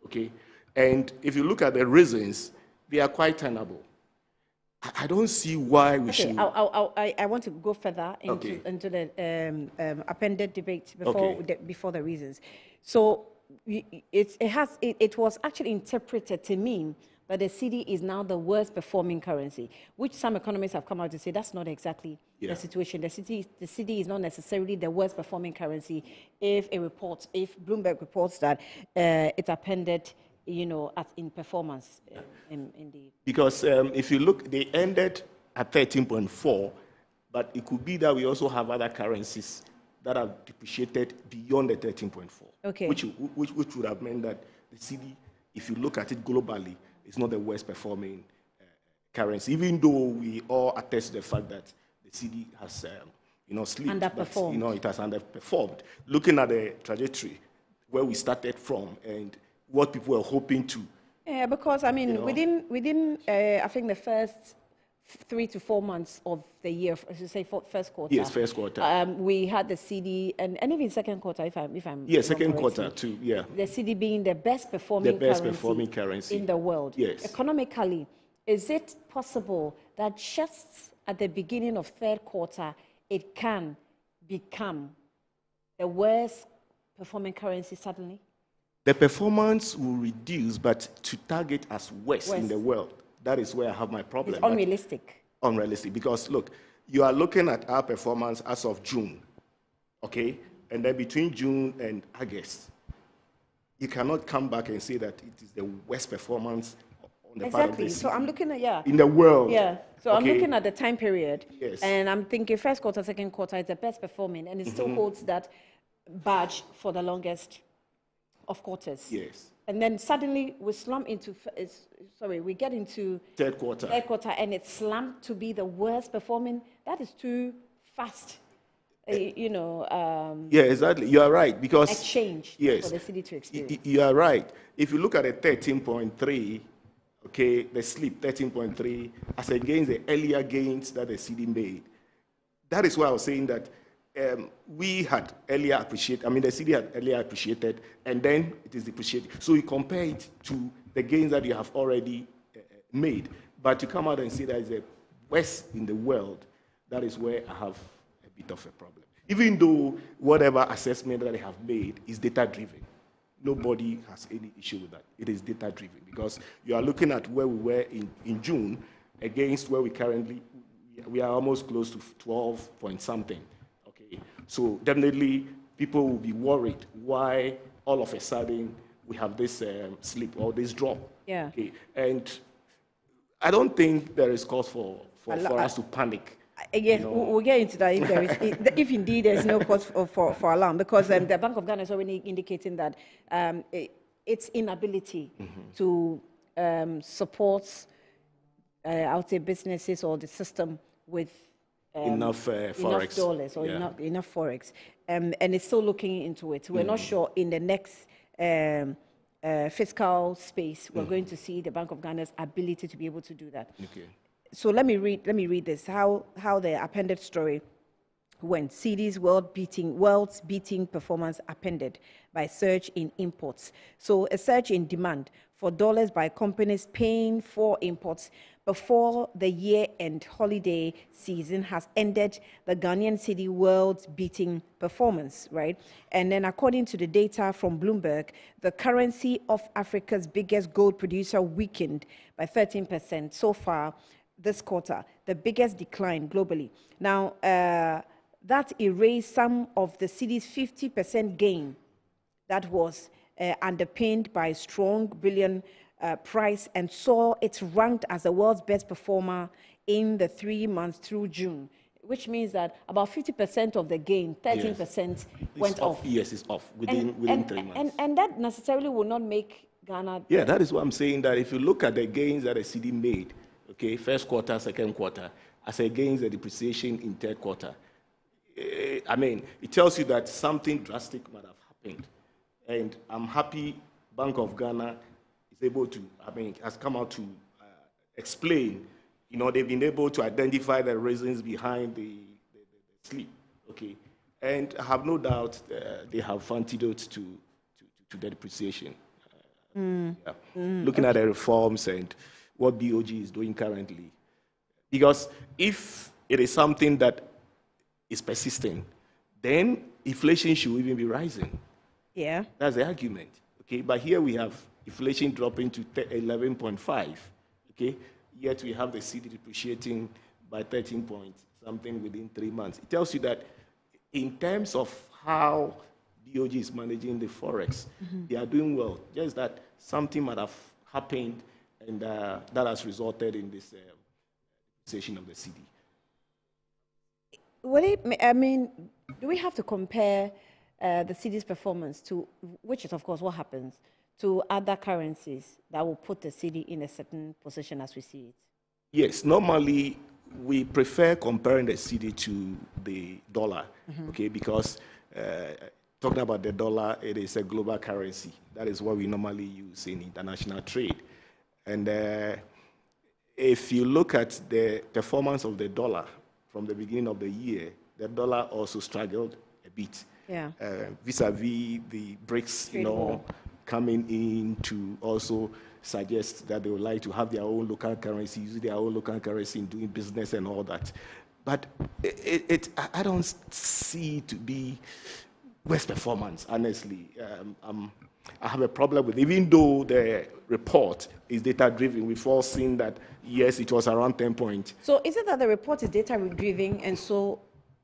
okay? And if you look at the reasons, they are quite tenable. I don't see why we should... I want to go further into the appended debate before the reasons. So it was actually interpreted to mean that the Cedi is now the worst performing currency, which some economists have come out to say that's not exactly the situation. The Cedi is not necessarily the worst performing currency if Bloomberg reports that it appended, in performance. Because if you look, they ended at 13.4, but it could be that we also have other currencies that have depreciated beyond the 13.4. Okay. Which would have meant that the Cedi, if you look at it globally, is not the worst performing currency, even though we all attest to the fact that the Cedi has, slipped. Underperformed. But, it has underperformed. Looking at the trajectory, where we started from and what people were hoping to. Yeah, because, within I think the first 3 to 4 months of the year, as you say, first quarter. Yes, first quarter. We had the Cedi, and even second quarter, if I'm yeah, second quarter too. Yeah. The Cedi being the best performing currency in the world. Yes. Economically, is it possible that just at the beginning of third quarter, it can become the worst performing currency suddenly? The performance will reduce, but to target as worst in the world, that is where I have my problem. It's unrealistic. Unrealistic, because look, you are looking at our performance as of June, okay? And then between June and August, you cannot come back and say that it is the worst performance on the part of the Cedi. So I'm looking at, in the world. Yeah. So I'm looking at the time period. Yes. And I'm thinking first quarter, second quarter is the best performing, and it still holds that badge for the longest of quarters. Yes. And then suddenly we slump into, we get into third quarter, and it's slumped to be the worst performing. That is too fast. Yeah, exactly. You are right, because exchange for the Cedi to experience. You are right. If you look at the 13.3, okay, the slip 13.3 as against the earlier gains that the Cedi made, that is why I was saying that we had earlier appreciated, the Cedi had earlier appreciated, and then it is depreciated. So you compare it to the gains that you have already made. But to come out and say that it's the worst in the world, that is where I have a bit of a problem. Even though whatever assessment that they have made is data-driven. nobody has any issue with that. It is data-driven because you are looking at where we were in June against where we are almost close to 12 point something. Okay, so definitely people will be worried why all of a sudden we have this slip or this drop. Yeah. Okay, and I don't think there is cause for us to panic. Yes, we'll get into that if there is, if indeed there is no cause for alarm, because the Bank of Ghana is already indicating that its inability to support, I would say, businesses or the system with enough forex dollars or enough forex, and it's still looking into it. We're not sure in the next fiscal space we're going to see the Bank of Ghana's ability to be able to do that. Okay. So let me read this, how the appended story went. Cedi's world's beating performance appended by surge in imports. So a surge in demand for dollars by companies paying for imports before the year-end holiday season has ended the Ghanaian cedi world's beating performance, right? And then according to the data from Bloomberg, the currency of Africa's biggest gold producer weakened by 13% so far this quarter, the biggest decline globally. Now, that erased some of the cedi's 50% gain that was underpinned by strong bullion price, and saw it ranked as the world's best performer in the 3 months through June, which means that about 50% of the gain, 13%, went off. Yes, it's off within 3 months. And that necessarily will not make Ghana... Yeah, that is what I'm saying, that if you look at the gains that the cedi made, okay, first quarter, second quarter, as against the depreciation in third quarter, I mean, it tells you that something drastic might have happened. And I'm happy Bank of Ghana is able to, has come out to explain, they've been able to identify the reasons behind the slip, okay? And I have no doubt they have antidotes to the depreciation. Looking at the reforms and what BOG is doing currently. Because if it is something that is persistent, then inflation should even be rising. Yeah. That's the argument. Okay, but here we have inflation dropping to 11.5. Okay, yet we have the cedi depreciating by 13 point something within 3 months. It tells you that in terms of how BOG is managing the forex, they are doing well. Just that something might have happened, and that has resulted in this depreciation of the cedi. Do we have to compare the cedi's performance to, which is of course what happens, to other currencies that will put the cedi in a certain position as we see it? Yes, normally we prefer comparing the cedi to the dollar, okay, because talking about the dollar, it is a global currency. That is what we normally use in international trade. And if you look at the performance of the dollar from the beginning of the year, the dollar also struggled a bit. Yeah. Vis-a-vis the BRICS, coming in to also suggest that they would like to have their own local currency, use their own local currency in doing business and all that. But I don't see it to be worst performance, honestly. I have a problem with, even though the report is data-driven, we've all seen that, yes, it was around 10 points. So is it that the report is data-driven and so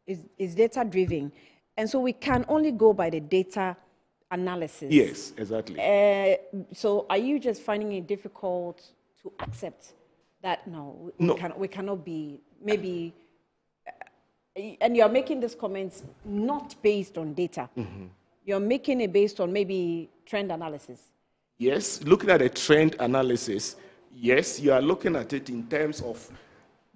is data-driven, and so we can only go by the data analysis? Yes, exactly. So are you just finding it difficult to accept that, we cannot be, maybe, and you're making these comments not based on data. You're making it based on maybe trend analysis. Yes, looking at a trend analysis, yes, you are looking at it in terms of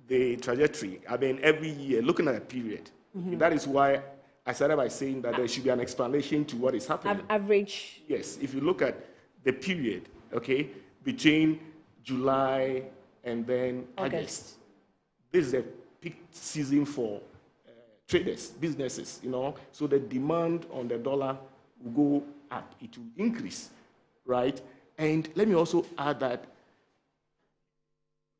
the trajectory. Every year, looking at a period. That is why I started by saying that there should be an explanation to what is happening. Average. Yes, if you look at the period, okay, between July and then August. This is a peak season for traders, businesses, so the demand on the dollar will go up, it will increase, right? And let me also add that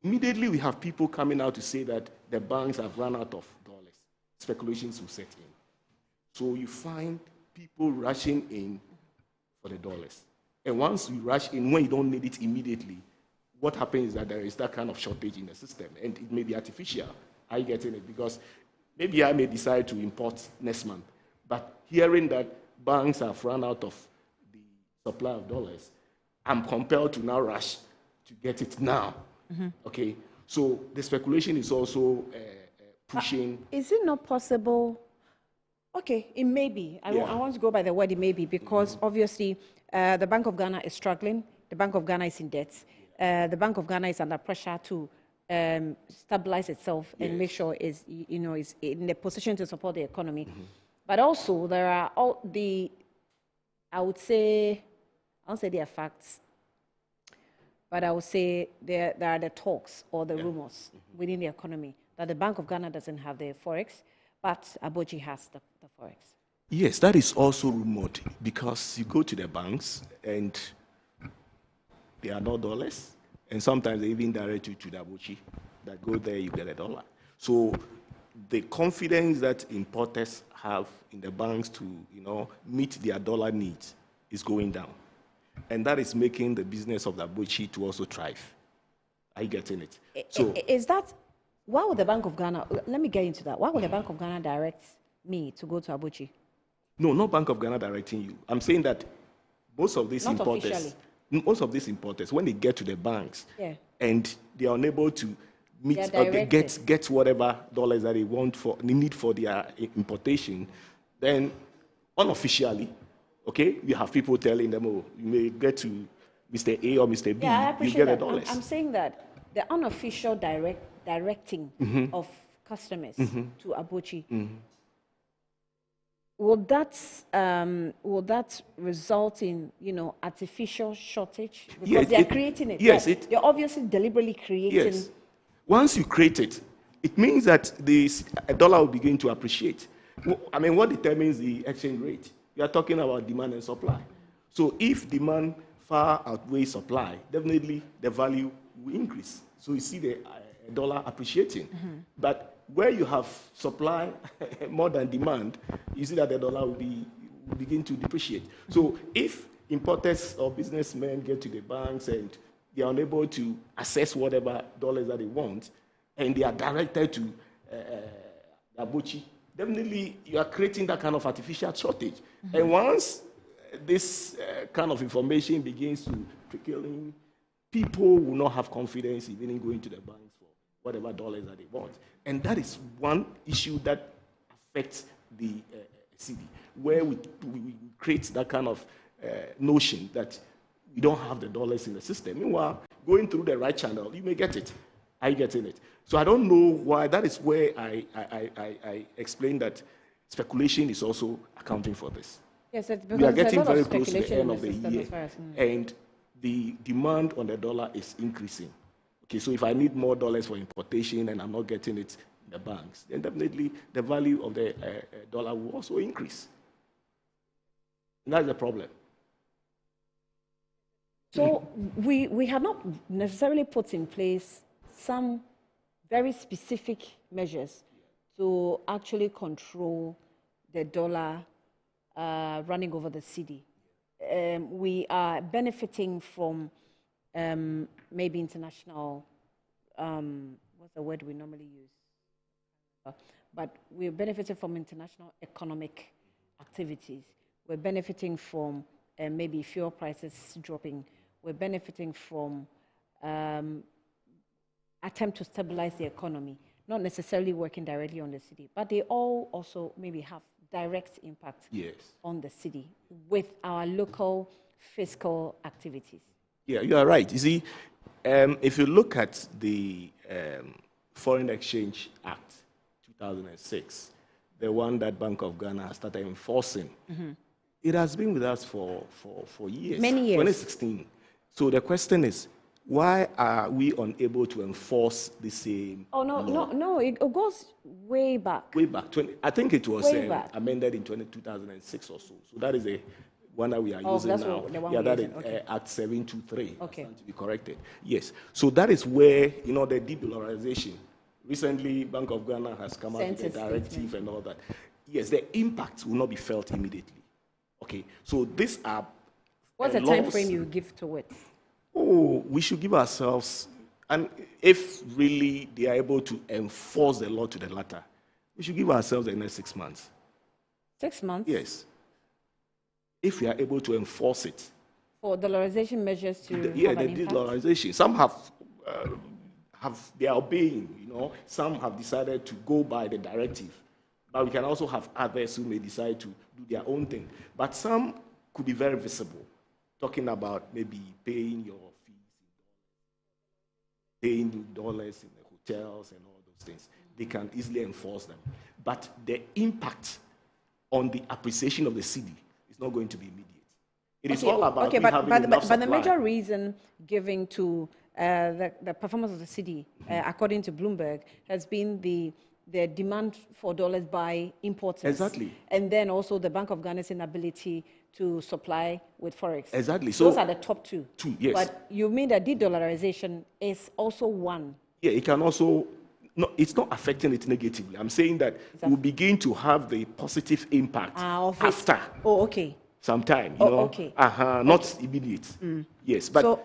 immediately we have people coming out to say that the banks have run out of dollars. Speculations will set in. So you find people rushing in for the dollars. And once you rush in, when you don't need it immediately, what happens is that there is that kind of shortage in the system, and it may be artificial. Are you getting it? Because maybe I may decide to import next month, but hearing that banks have run out of the supply of dollars, I'm compelled to now rush to get it now. Okay, so the speculation is also pushing. Is it not possible? Okay, it may be. I want to go by the word it may be, because obviously the Bank of Ghana is struggling. The Bank of Ghana is in debt. The Bank of Ghana is under pressure to stabilize itself and make sure is in a position to support the economy. But also there are all the, I won't say they are facts, but I would say there are the talks or the rumors within the economy that the Bank of Ghana doesn't have the forex, but Aboji has the forex. Yes, that is also rumored, because you go to the banks and there are no dollars, and sometimes they even direct you to the Aboji, that go there, you get a dollar. So the confidence that importers have in the banks to meet their dollar needs is going down. And that is making the business of the Aboji to also thrive. Are you getting it? So is that, why would the Bank of Ghana, let me get into that, why would the Bank of Ghana direct me to go to Aboji? No, not Bank of Ghana directing you. I'm saying that most of these importers, when they get to the banks and they are unable to meet or get whatever dollars that they need for their importation, then unofficially, okay, you have people telling them, oh, you may get to Mr. A or Mr. B, you get the dollars. I'm saying that the unofficial directing of customers to Aboji, will that result in artificial shortage? Because they are creating it. Yes, they're obviously deliberately creating. Yes. Once you create it, it means that a dollar will begin to appreciate. I mean, what determines the exchange rate? You are talking about demand and supply. So if demand far outweighs supply, definitely the value will increase. So you see the dollar appreciating. But where you have supply more than demand, you see that the dollar will begin to depreciate. So if importers or businessmen get to the banks and they are unable to access whatever dollars that they want, and they are directed to Aboji, definitely you are creating that kind of artificial shortage. And once this kind of information begins to trickle in, people will not have confidence even in going to the banks for whatever dollars that they want. And that is one issue that affects the Cedi, where we create that kind of notion that we don't have the dollars in the system. Meanwhile, going through the right channel, you may get it. Are you getting it? So I don't know why. That is where I explained that speculation is also accounting for this. Yes, because we are getting very close to the end of the year, and the demand on the dollar is increasing. Okay, so if I need more dollars for importation and I'm not getting it in the banks, then definitely the value of the dollar will also increase. And that's the problem. So we have not necessarily put in place some very specific measures to actually control the dollar running over the Cedi. We are benefiting from maybe international, what's the word we normally use? But we're benefiting from international economic activities. We're benefiting from maybe fuel prices dropping. We're benefiting from attempt to stabilize the economy, not necessarily working directly on the Cedi, but they all also maybe have direct impact on the Cedi with our local fiscal activities. Yeah, you are right. You see, if you look at the Foreign Exchange Act 2006, the one that Bank of Ghana has started enforcing, it has been with us for years. Many years. 2016. So the question is, why are we unable to enforce the same law? It goes way back. Way back. I think it was amended in 2006 or so. So that is the one that we are using now. That is Act 723. Okay. To be corrected. Yes. So that is where, the de-dollarization. Recently, Bank of Ghana has come out with a directive and all that. Yes, the impact will not be felt immediately. Okay. So these are What's the time frame you give to it? Oh, we should give ourselves, and if really they are able to enforce the law to the letter, we should give ourselves the next 6 months. 6 months? Yes. If we are able to enforce it. For dollarization measures to Yeah, have the an impact? dollarization. Some they are obeying, you know. Some have decided to go by the directive. But we can also have others who may decide to do their own thing. But some could be very visible, talking about maybe paying your fees in dollars in the hotels and all those things. They can easily enforce them. But the impact on the appreciation of the cedi is not going to be immediate. It is all about having enough supply. But the major reason given to the performance of the cedi, according to Bloomberg, has been the demand for dollars by importers. Exactly. And then also the Bank of Ghana's inability to supply with forex. Exactly. So those are the top two. Two, yes. But you mean that de-dollarization is also one? Yeah, it can also, no, it's not affecting it negatively. I'm saying that we'll begin to have the positive impact after. Oh, okay. Sometime, you know. Okay. Not immediate. Yes, but so,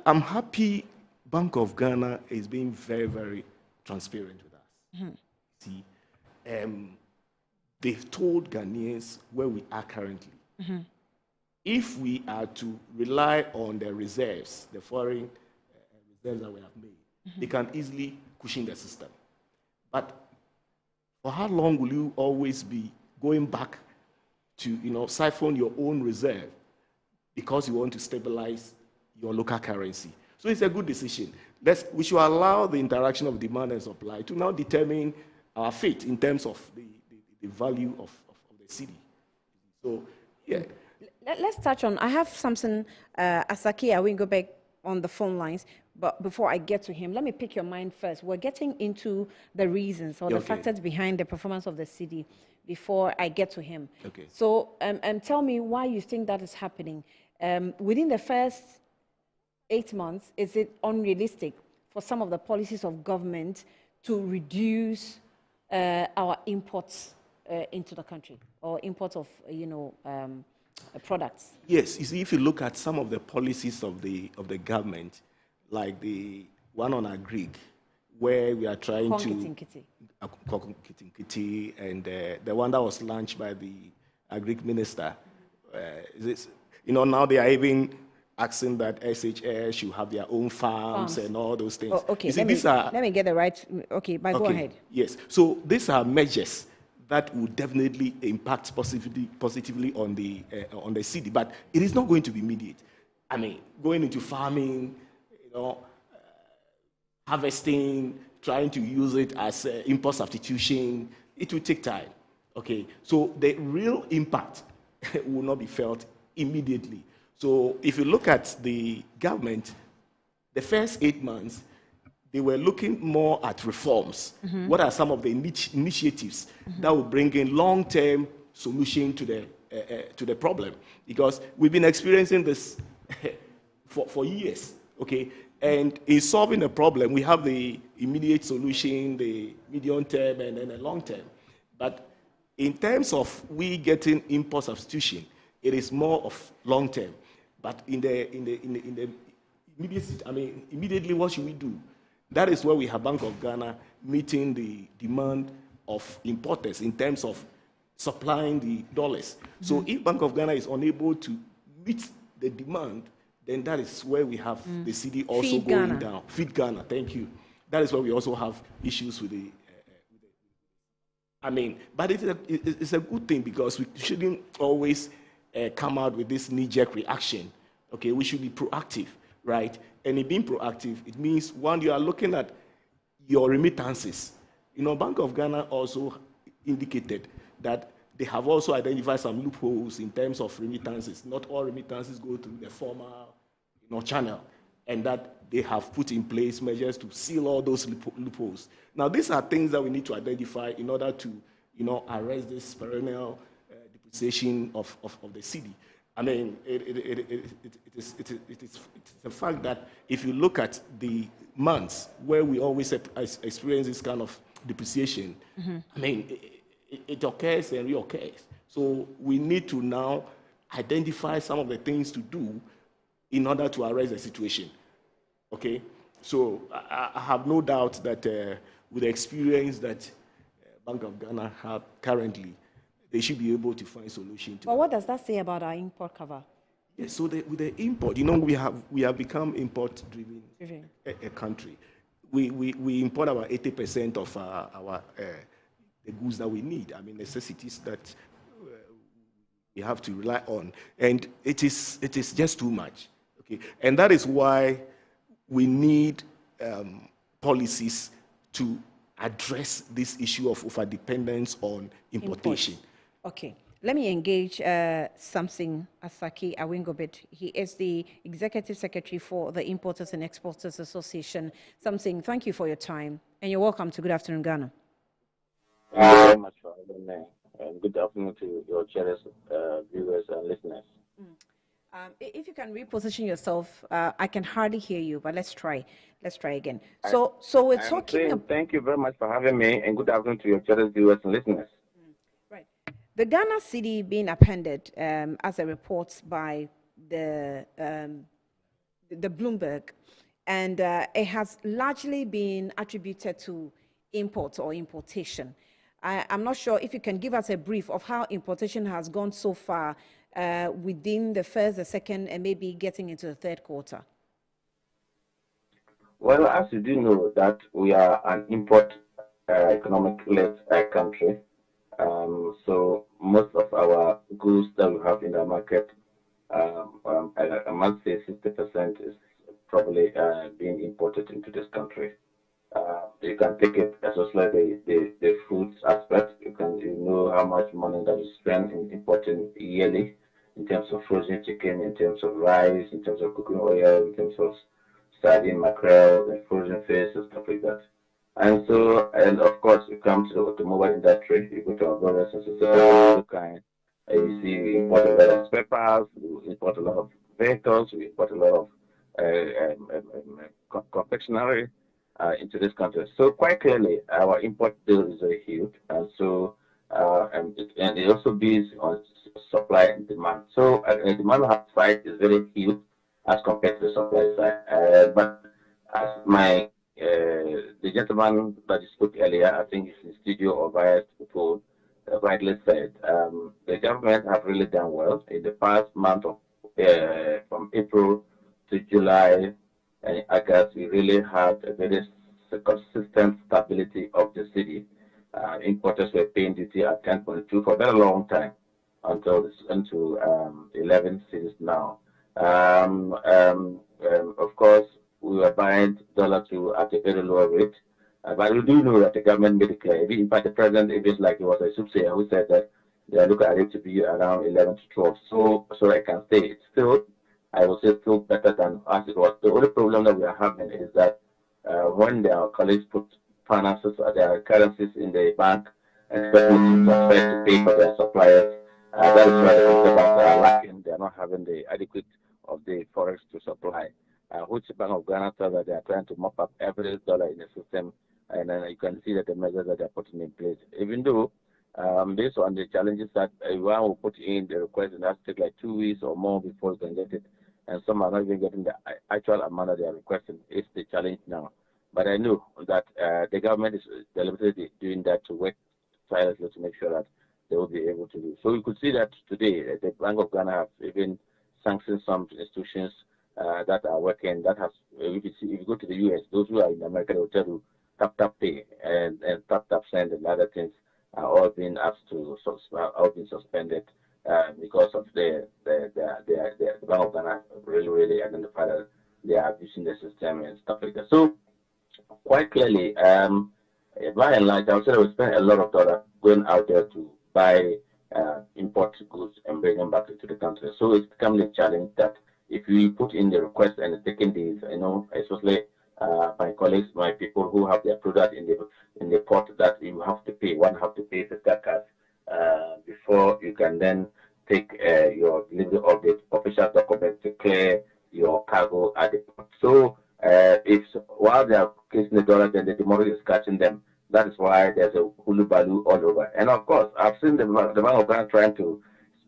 I'm happy Bank of Ghana is being very, very transparent with us. See, they've told Ghanaians where we are currently. If we are to rely on the reserves, the foreign reserves that we have made, they can easily cushion the system. But for how long will you always be going back to, you know, siphon your own reserve because you want to stabilize your local currency? So it's a good decision. We should allow the interaction of demand and supply to now determine our fate in terms of the value of the cedi. So, yeah. Let's touch on, I have something, Asaki, I will go back on the phone lines, but before I get to him, let me pick your mind first. We're getting into the reasons or the factors behind the performance of the cedi before I get to him. Okay. So tell me why you think that is happening. Within the first 8 months, is it unrealistic for some of the policies of government to reduce our imports into the country, or imports of, products? Yes, you see, if you look at some of the policies of the government, like the one on agri, where we are trying to and the one that was launched by the agri minister, now they are even asking that SHS should have their own farms and all those things. Oh, okay, see, let me get the right. Okay, but go ahead. Yes, so these are measures that will definitely impact positively on the cedi, but it is not going to be immediate. I mean, going into farming, harvesting, trying to use it as import substitution, it will take time. Okay, so the real impact will not be felt immediately. So if you look at the government, the first 8 months, they were looking more at reforms. What are some of the initiatives that will bring in long-term solution to the problem? Because we've been experiencing this for years, okay? And in solving the problem, we have the immediate solution, the medium term, and then the long term. But in terms of we getting import substitution, it is more of long term. But in the immediately, what should we do? That is where we have Bank of Ghana meeting the demand of importers in terms of supplying the dollars. So if Bank of Ghana is unable to meet the demand, then that is where we have the cedi also going down. Feed Ghana, thank you. That is where we also have issues with the but it's a good thing, because we shouldn't always come out with this knee-jerk reaction. Okay, we should be proactive, right? And in being proactive, it means, one, you are looking at your remittances. Bank of Ghana also indicated that they have also identified some loopholes in terms of remittances. Not all remittances go through the formal channel, and that they have put in place measures to seal all those loopholes. Now, these are things that we need to identify in order to arrest this perennial depreciation of the cedi. It's a fact that if you look at the months where we always experience this kind of depreciation, it occurs and reoccurs. So we need to now identify some of the things to do in order to arrest the situation. Okay? So I have no doubt that with the experience that Bank of Ghana have currently, they should be able to find solution to. But what does that say about our import cover? Yes, so with the import, we have become import-driven a country. We import about 80% of our the goods that we need. I mean, necessities that we have to rely on, and it is just too much. Okay, and that is why we need policies to address this issue of overdependence on importation. Okay. Let me engage Samson Asaki Awingobit. He is the Executive Secretary for the Importers and Exporters Association. Samson, thank you for your time, and you're welcome to Good Afternoon, Ghana. Thank you very much for having me, and good afternoon to your cherished viewers and listeners. If you can reposition yourself, I can hardly hear you, but let's try. Let's try again. So we're talking. Thank you very much for having me, and good afternoon to your cherished viewers and listeners. The Ghana Cedi being appended as a report by the Bloomberg, and it has largely been attributed to import or importation. I'm not sure if you can give us a brief of how importation has gone so far within the first, the second, and maybe getting into the third quarter. Well, as you do know that we are an import economic-led country. So most of our goods that we have in the market, I must say 60% is probably being imported into this country. You can take it as well as the food aspect. You know how much money that is spent in importing yearly in terms of frozen chicken, in terms of rice, in terms of cooking oil, in terms of sardine, mackerel, and frozen fish and stuff like that. And so, and of course, you come to the automobile industry, you go to our brothers and sisters of the kind, and you see we import a lot of spare parts, we import a lot of vehicles, we import a lot of confectionery into this country. So quite clearly, our import bill is very huge, and so and it also based on supply and demand. So the demand side is very huge as compared to the supply side. But as the gentleman that spoke earlier, I think it's in studio or via phone, rightly said, the government have really done well in the past month of from April to July and August. We really had a very consistent stability of the city. Importers were paying duty at 10.2 for a very long time until 11 cities now. Of course, we were buying $2 at a very low rate. But we do know that the government made it clear. In fact, the president, it was like it was a soothsayer who said that they are looking at it to be around 11 to 12. So I can say it's still, I will say still better than as it was. The only problem that we are having is that when their colleagues put finances, their currencies in the bank, and to pay for their suppliers, that is why the central banks are lacking. They are not having the adequate of the forex to supply. Which Bank of Ghana says that they are trying to mop up every dollar in the system, and then you can see that the measures that they are putting in place. Even though, based on the challenges that one will put in the request, and that take like 2 weeks or more before you can get it, and some are not even getting the actual amount that they are requesting. It's the challenge now. But I know that the government is deliberately doing that to work tirelessly to make sure that they will be able to do. So you could see that today the Bank of Ghana have even sanctioned some institutions that are working. That has, if you go to the US, those who are in America, they will tell you tap pay and tap send and other things are all being asked to all being suspended because of the Bank of Ghana really identified that they are abusing the system and stuff like that. So quite clearly, by and large, I would say we spend a lot of dollars going out there to buy import goods and bring them back into the country. So it's becoming a challenge that if we put in the request and it's taking days, especially my colleagues, my people who have their product in the port, that you have to pay. One have to pay $50 before you can then take your delivery of the official document to clear your cargo at the port. So while they are placing the dollar, then the tomorrow is catching them. That is why there's a hulu baloo all over. And of course, I've seen the Bank of Ghana trying to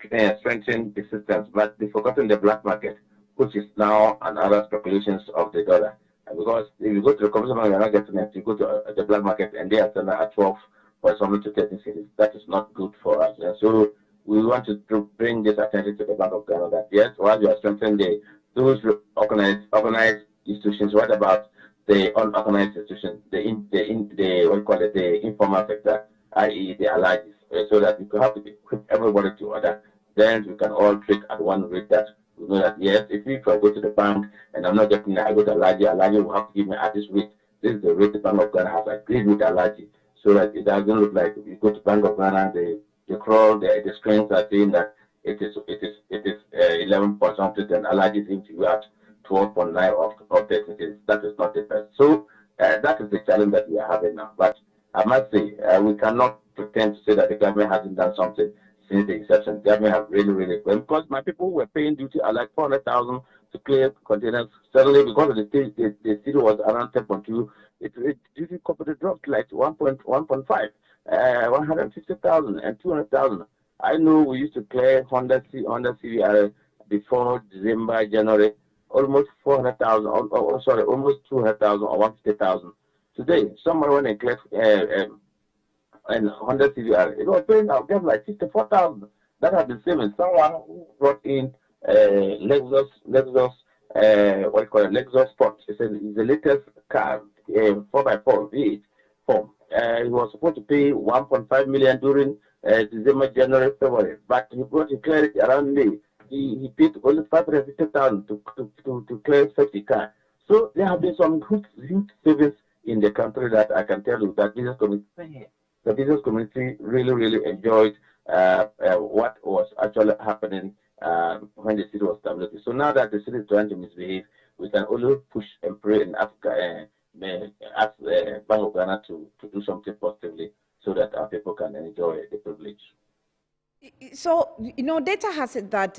strengthen the systems, but they've forgotten the black market, which is now another speculations of the dollar. Because if you go to the commercial bank, you're not getting it. You go to the black market, and they are selling at 12 for something to 13 cities. That is not good for us. And so we want to bring this attention to the Bank of Ghana that yes, while you are strengthening those organized institutions, what about the unorganized institutions, the what you call it, the informal sector, i.e. the alliances, so that we can have to equip everybody to order. Then we can all trade at one rate that we know that yes, if I go to the bank and I'm not getting it, I go to Alaji will have to give me at this rate. This is the rate the Bank of Ghana has agreed with Alaji, so that it doesn't look like if you go to Bank of Ghana, the crawl, the screens are saying that it is 11 point something, and Alaji seems to be at 12.9 of 13. That is not the best. So that is the challenge that we are having now. But I must say, we cannot pretend to say that the government hasn't done something since the inception. The government have really, because my people were paying duty at like 400,000 to clear containers. Suddenly, because of the city was around 10.2, duty corporate dropped like 1.5, 150,000 and 200,000. I know we used to clear Honda CVR before December, January, almost 400,000, almost 200,000 or 150,000. Today, somewhere when they clear and Honda CVR, it was paying out just like 54,000. That has been saving. Someone who brought in Lexus, Lexus Sport. It's the latest car, 4x4 V8 form. He was supposed to pay 1.5 million during December, January, February, but he cleared it around May. He paid only 550,000 to clear such a car. So there have been some huge savings in the country that I can tell you that the business community really enjoyed what was actually happening when the city was established. So now that the city is trying to misbehave, we can only push and pray and ask Bank of Ghana to do something positively so that our people can enjoy the privilege. So, data has it that,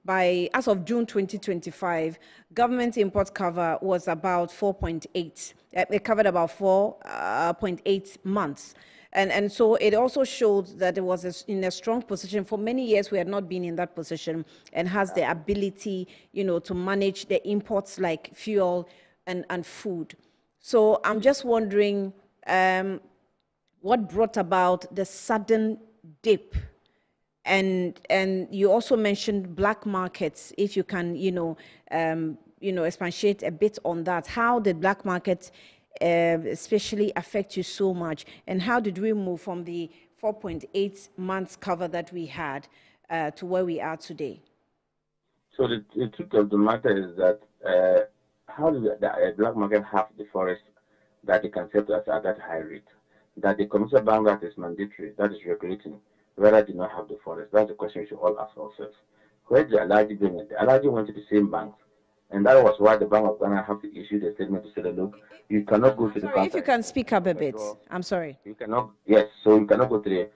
by as of June 2025, government import cover was about 4.8. It covered about 4.8 months. And so it also showed that it was in a strong position. For many years, we had not been in that position and has the ability, to manage the imports like fuel and food. So I'm just wondering what brought about the sudden dip, and you also mentioned black markets. If you can, expatiate a bit on that. How did black markets especially affect you so much, and how did we move from the 4.8 months cover that we had to where we are today? So the truth of the matter is that how does the black market have the forest that they can sell to us at that high rate? That the commercial bank that is mandatory, that is regulating, whether they do not have the forest. That's the question we should all ask ourselves. Where did the Alaji bring it? The Alaji went to the same banks. And that was why the Bank of Ghana have to issue the statement to say that, look, you cannot go to the bank. If you can speak up a bit. I'm sorry. You cannot, yes, so you cannot go to the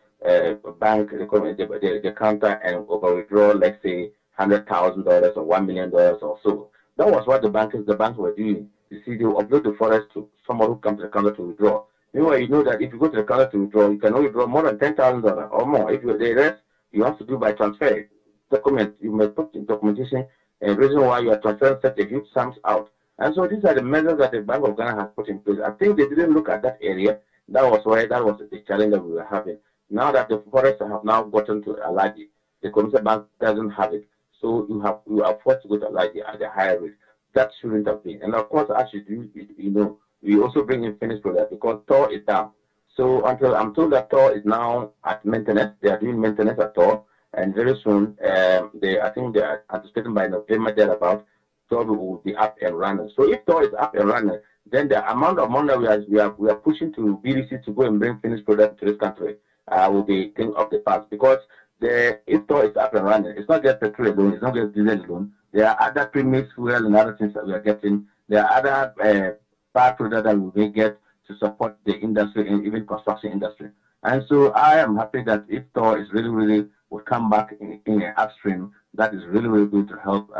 bank, the counter and withdraw, let's say, $100,000 or $1 million or so. That was what the banks were doing. You see, they will upload the forest to someone who comes to the counter to withdraw. Meanwhile, you know that if you go to the counter to withdraw, you can only withdraw more than $10,000 or more. If the rest, you have to do by transfer. You must put in documentation a reason why you are transferring such a huge sums out. And so these are the measures that the Bank of Ghana has put in place. I think they didn't look at that area. That was the challenge that we were having. Now that the forests have now gotten to Alaji, the commercial bank doesn't have it. So you are forced to go to Alaji at a higher rate. That shouldn't have been. And of course, as you do, we also bring in finished product because TOR is down. So until I'm told that TOR is now at maintenance, they are doing maintenance at TOR, and very soon, I think they are anticipating by November thereabout, TOR will be up and running. So if TOR is up and running, then the amount of money we are pushing to BDC to go and bring finished product to this country will be thing of the past, because if TOR is up and running, it's not just petrol alone, it's not just diesel alone. There are other premix fuel and other things that we are getting. There are other power products that we may get to support the industry and even construction industry. And so I am happy that if TOR is really will come back in an upstream, that is really going to help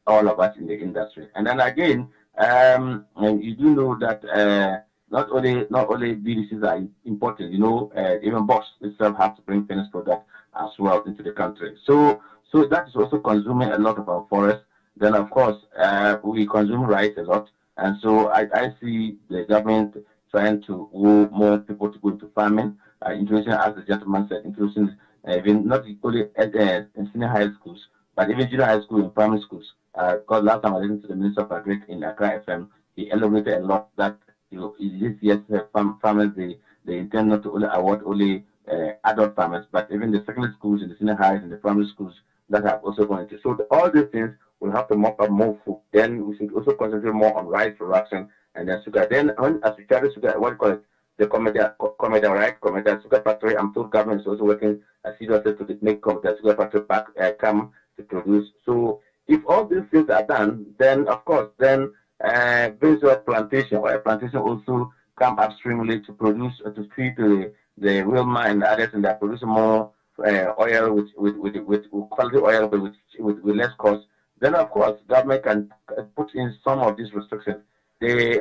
all of us in the industry. And then again, you do know that not only BDCs are important, even Bosch itself has to bring finished product as well into the country. So that is also consuming a lot of our forests. Then, of course, we consume rice a lot. And so I see the government trying to woo more people to go into farming, introducing, as the gentleman said, introducing even not only in senior high schools, but even junior high school and primary schools. Because last time I listened to the Minister of Agri in Accra FM, he elaborated a lot that this year's farmers, they intend not to only award only adult farmers, but even the secondary schools and the senior highs and the primary schools that have also gone into. So all these things will have to mop up more food. Then we should also concentrate more on rice production and then sugar. Then as we carry sugar, what do you call it? The Comeda, right? Comeda sugar factory. I'm told government is also working seriously to make Comeda sugar factory back come to produce. So if all these things are done, then of course, then visual plantation or plantation also come upstreamly to produce to feed the real mine others, and they're producing more oil with quality oil, but with less cost. Then of course, government can put in some of these restrictions. The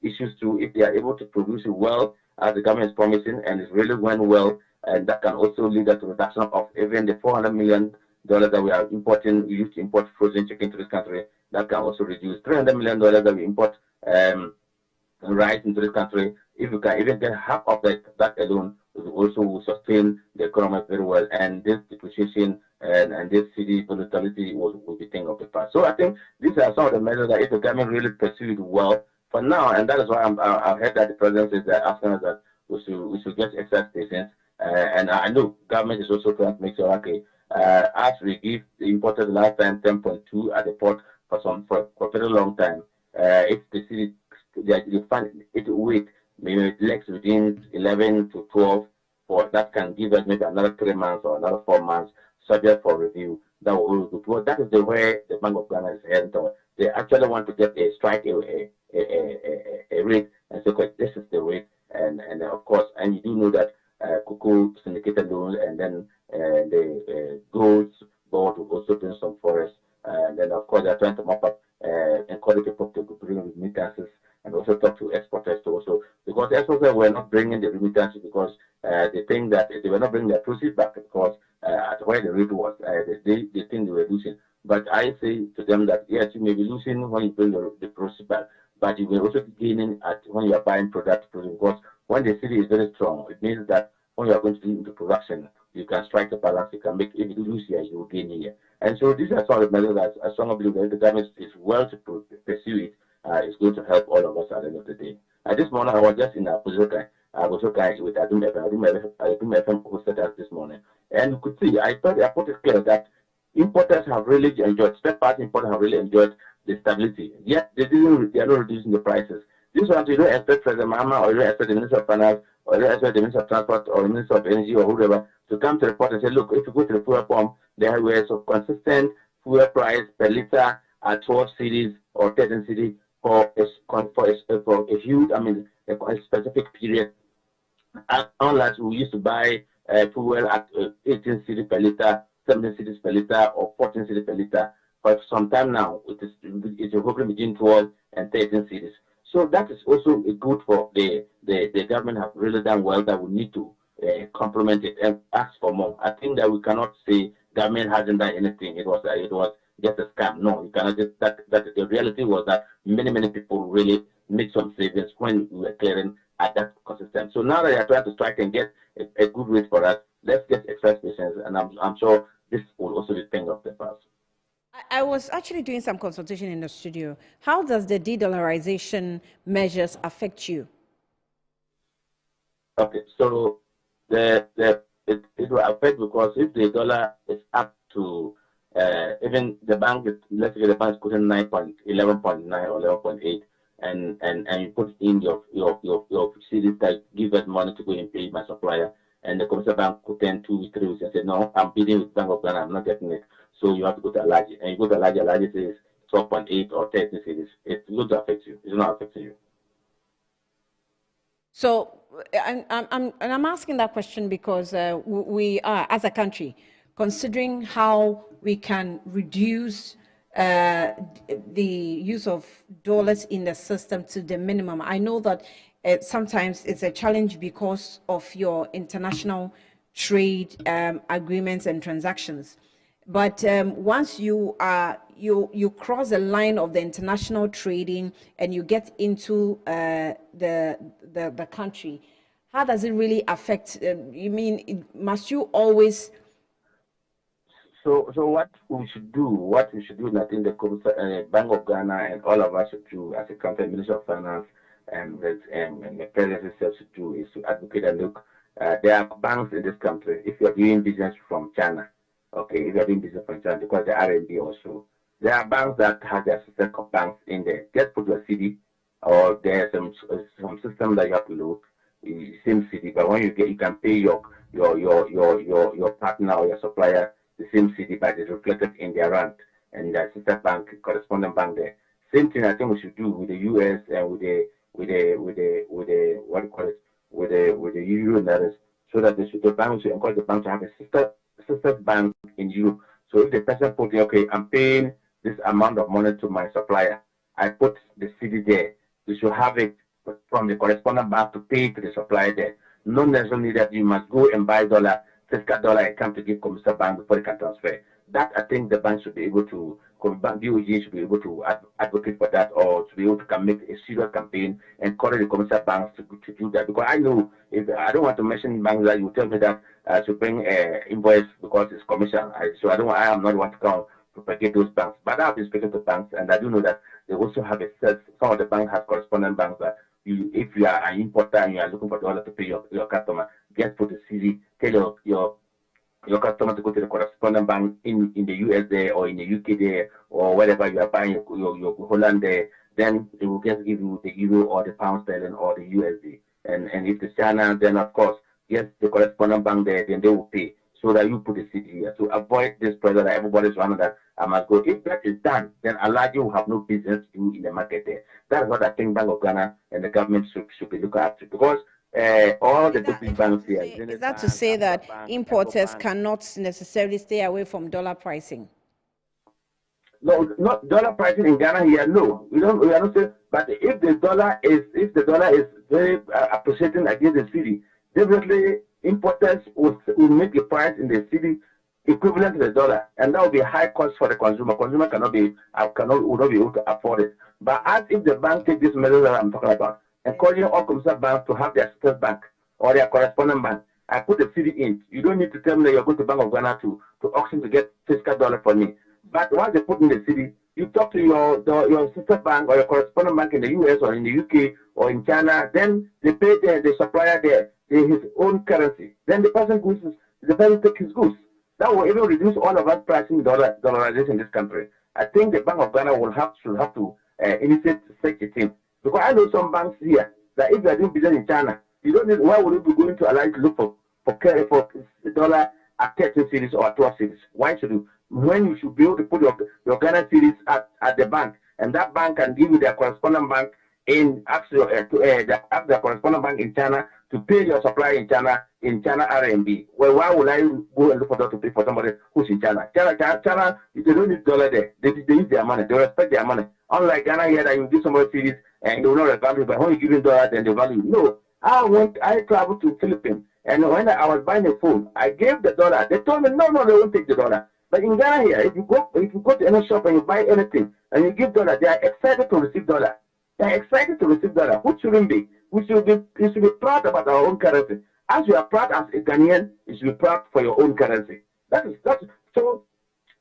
issues too, if they are able to produce it well, as the government is promising, and it's really went well, and that can also lead to reduction of even the $400 million that we are importing. We used to import frozen chicken to this country. That can also reduce $300 million that we import rice into this country. If we can even get half of that alone, it also will sustain the economy very well. And this depreciation and this Cedi volatility will be thing of the past. So I think these are some of the measures that if the government really pursued well for now, and that is why I've heard that the president is asking us that we should get excess stations. And I know government is also trying to make sure, okay, as we give the imported last time 10.2 at the port for a very long time, if the Cedi you find it wait maybe legs within 11 to 12 for that can give us maybe another 3 months or another 4 months subject for review. That will always good. Well, that is the way the Bank of Ghana is heading toward. They actually want to get a rate and say, okay, this is the rate, and of course, and you do know that cocoa syndicated loans and then the gold board will also bring some forest, and then of course they're trying to mop up encourage people to bring remittances and also talk to exporters to also, because exporters were not bringing the remittances because they think that they were not bringing their proceeds back because at where the rate was, they think they were losing. But I say to them that yes, you may be losing when you bring the proceeds back, but you will also be gaining when you are buying products because when the city is very strong, it means that when you are going to do into production, you can strike a balance. You can make, if you lose here, you will gain here. And so these are some of the measures that I strongly believe that the government is well to pursue it. It's going to help all of us at the end of the day. This morning, I was just in a position. I was okay with Adum FM hosted us this morning. And you could see, I put it clear that importers have really enjoyed, spare parts importers have really enjoyed the stability. Yet they are not reducing the prices. This one, you don't expect President Mahama or you don't expect the Minister of Finance or you don't expect the Minister of Transport or the Minister of Energy or whoever to come to report and say, look, if you go to the fuel pump, there were some consistent fuel price per liter at 12 cedis or 13 cedis for a huge, a specific period. Unless we used to buy fuel at 18 cedis per liter, 17 cedis per liter, or 14 cedis per liter. But sometime now, it's hovering between 12 and 13 cedis. So that is also good for the government have really done well that we need to complement it and ask for more. I think that we cannot say government hasn't done anything. It was just a scam. No, you cannot just that the reality was that many people really made some savings when we were clearing at that consistent. So now that they are trying to strike and get a good rate for us, let's get express patients, and I'm sure this will also be thing of the past. I was actually doing some consultation in the studio. How does the de-dollarization measures affect you? Okay, so it will affect because if the dollar is up to even the bank, let's say the bank is putting 11.9 or 11.8, and you put in your cities that give us money to go and pay my supplier, and the commercial bank put in 2 3 weeks and say no, I'm bidding with Bank of Ghana, I'm not getting it. So you have to go to Alaji, and you go to Alaji says 12.8 or 13 cities. It's going to affect you. It's not affecting you. So I'm asking that question because we are, as a country, considering how we can reduce the use of dollars in the system to the minimum. I know that sometimes it's a challenge because of your international trade agreements and transactions. But once you cross the line of the international trading and you get into the country, how does it really affect? Must you always? So what we should do, and I think the Bank of Ghana and all of us should do as a country, Minister of Finance and the President itself should do, is to advocate and look. There are banks in this country. If you are doing business from China, okay, if you are doing business from China, because the RMB also, there are banks that have their system of banks in there. Just put your Cedi, or there's some system that you have to look. Same Cedi, but when you can pay your partner or your supplier the same Cedi, but it's reflected in their rand and their sister bank, correspondent bank there. Same thing I think we should do with the US and with the what do you call it, with the euro and others, so that the bank should encourage the bank to have a sister bank in Europe. So if the person put, okay, I'm paying this amount of money to my supplier, I put the Cedi there. You should have it from the correspondent bank to pay to the supplier there. Not necessarily that you must go and buy fiscal dollar account to give commercial bank before they can transfer. That I think the bank should be able to, BOG should be able to advocate for that, or to be able to make a serious campaign and encourage the commercial banks to do that. Because I know, if I don't want to mention banks that you tell me that I should bring invoice because it's commission. I am not one to come propagate those banks. But I've been speaking to banks, and I do know that they also have some of the banks have correspondent banks that if you are an importer and you are looking for dollar to pay your customer, just put the Cedi, tell your customer to go to the correspondent bank in the US there, or in the UK there, or wherever you are buying your Holland there, then they will just give you the euro or the pound sterling or the USD. And if it's China, then of course, yes, the correspondent bank there, then they will pay, so that you put the Cedi here to avoid this pressure that everybody's running that I must go. If that is done, then Alaji will have no business to do in the market there. That is what I think Bank of Ghana and the government should be looking at, because all the big banks here. Is that to say that importers cannot necessarily stay away from dollar pricing? No, not dollar pricing in Ghana here. No, we are not saying. But if the dollar is very appreciating against the Cedi, definitely importers will make a price in the Cedi equivalent to the dollar, and that will be a high cost for the consumer. Consumer will not be able to afford it. But as if the bank takes this measure that I'm talking about, encouraging all commercial banks to have their sister bank or their correspondent bank, I put the Cedi in. You don't need to tell me that you're going to Bank of Ghana to auction to get fiscal dollar for me. But once they put in the Cedi, you talk to your sister bank or your correspondent bank in the US or in the UK or in China, then they pay the supplier there his own currency. Then the person takes his goods. That will even reduce all of us pricing dollarization in this country. I think the Bank of Ghana should have to initiate such a thing. Because I know some banks here that if you are doing business in China, you don't need, why would you be going to allow you to look for dollar at 13 cities or 12 cities? Why should you? When you should be able to put your Ghana cities at the bank, and that bank can give you their correspondent bank the correspondent bank in China to pay your supplier in China RMB. Well, why would I go and look for that to pay for somebody who's in China? China, they don't need dollar there. They use their money. They respect their money. Unlike Ghana here, that you give somebody cities and they will not value, but when you give them dollar, then they value. No, I traveled to Philippines, and when I was buying a phone, I gave the dollar. They told me, no, they won't take the dollar. But in Ghana here, if you go to any shop and you buy anything and you give dollar, they are excited to receive dollar. They are excited to receive dollar. Who shouldn't be? We should be proud about our own currency. As you are proud as a Ghanaian, you should be proud for your own currency. That's so.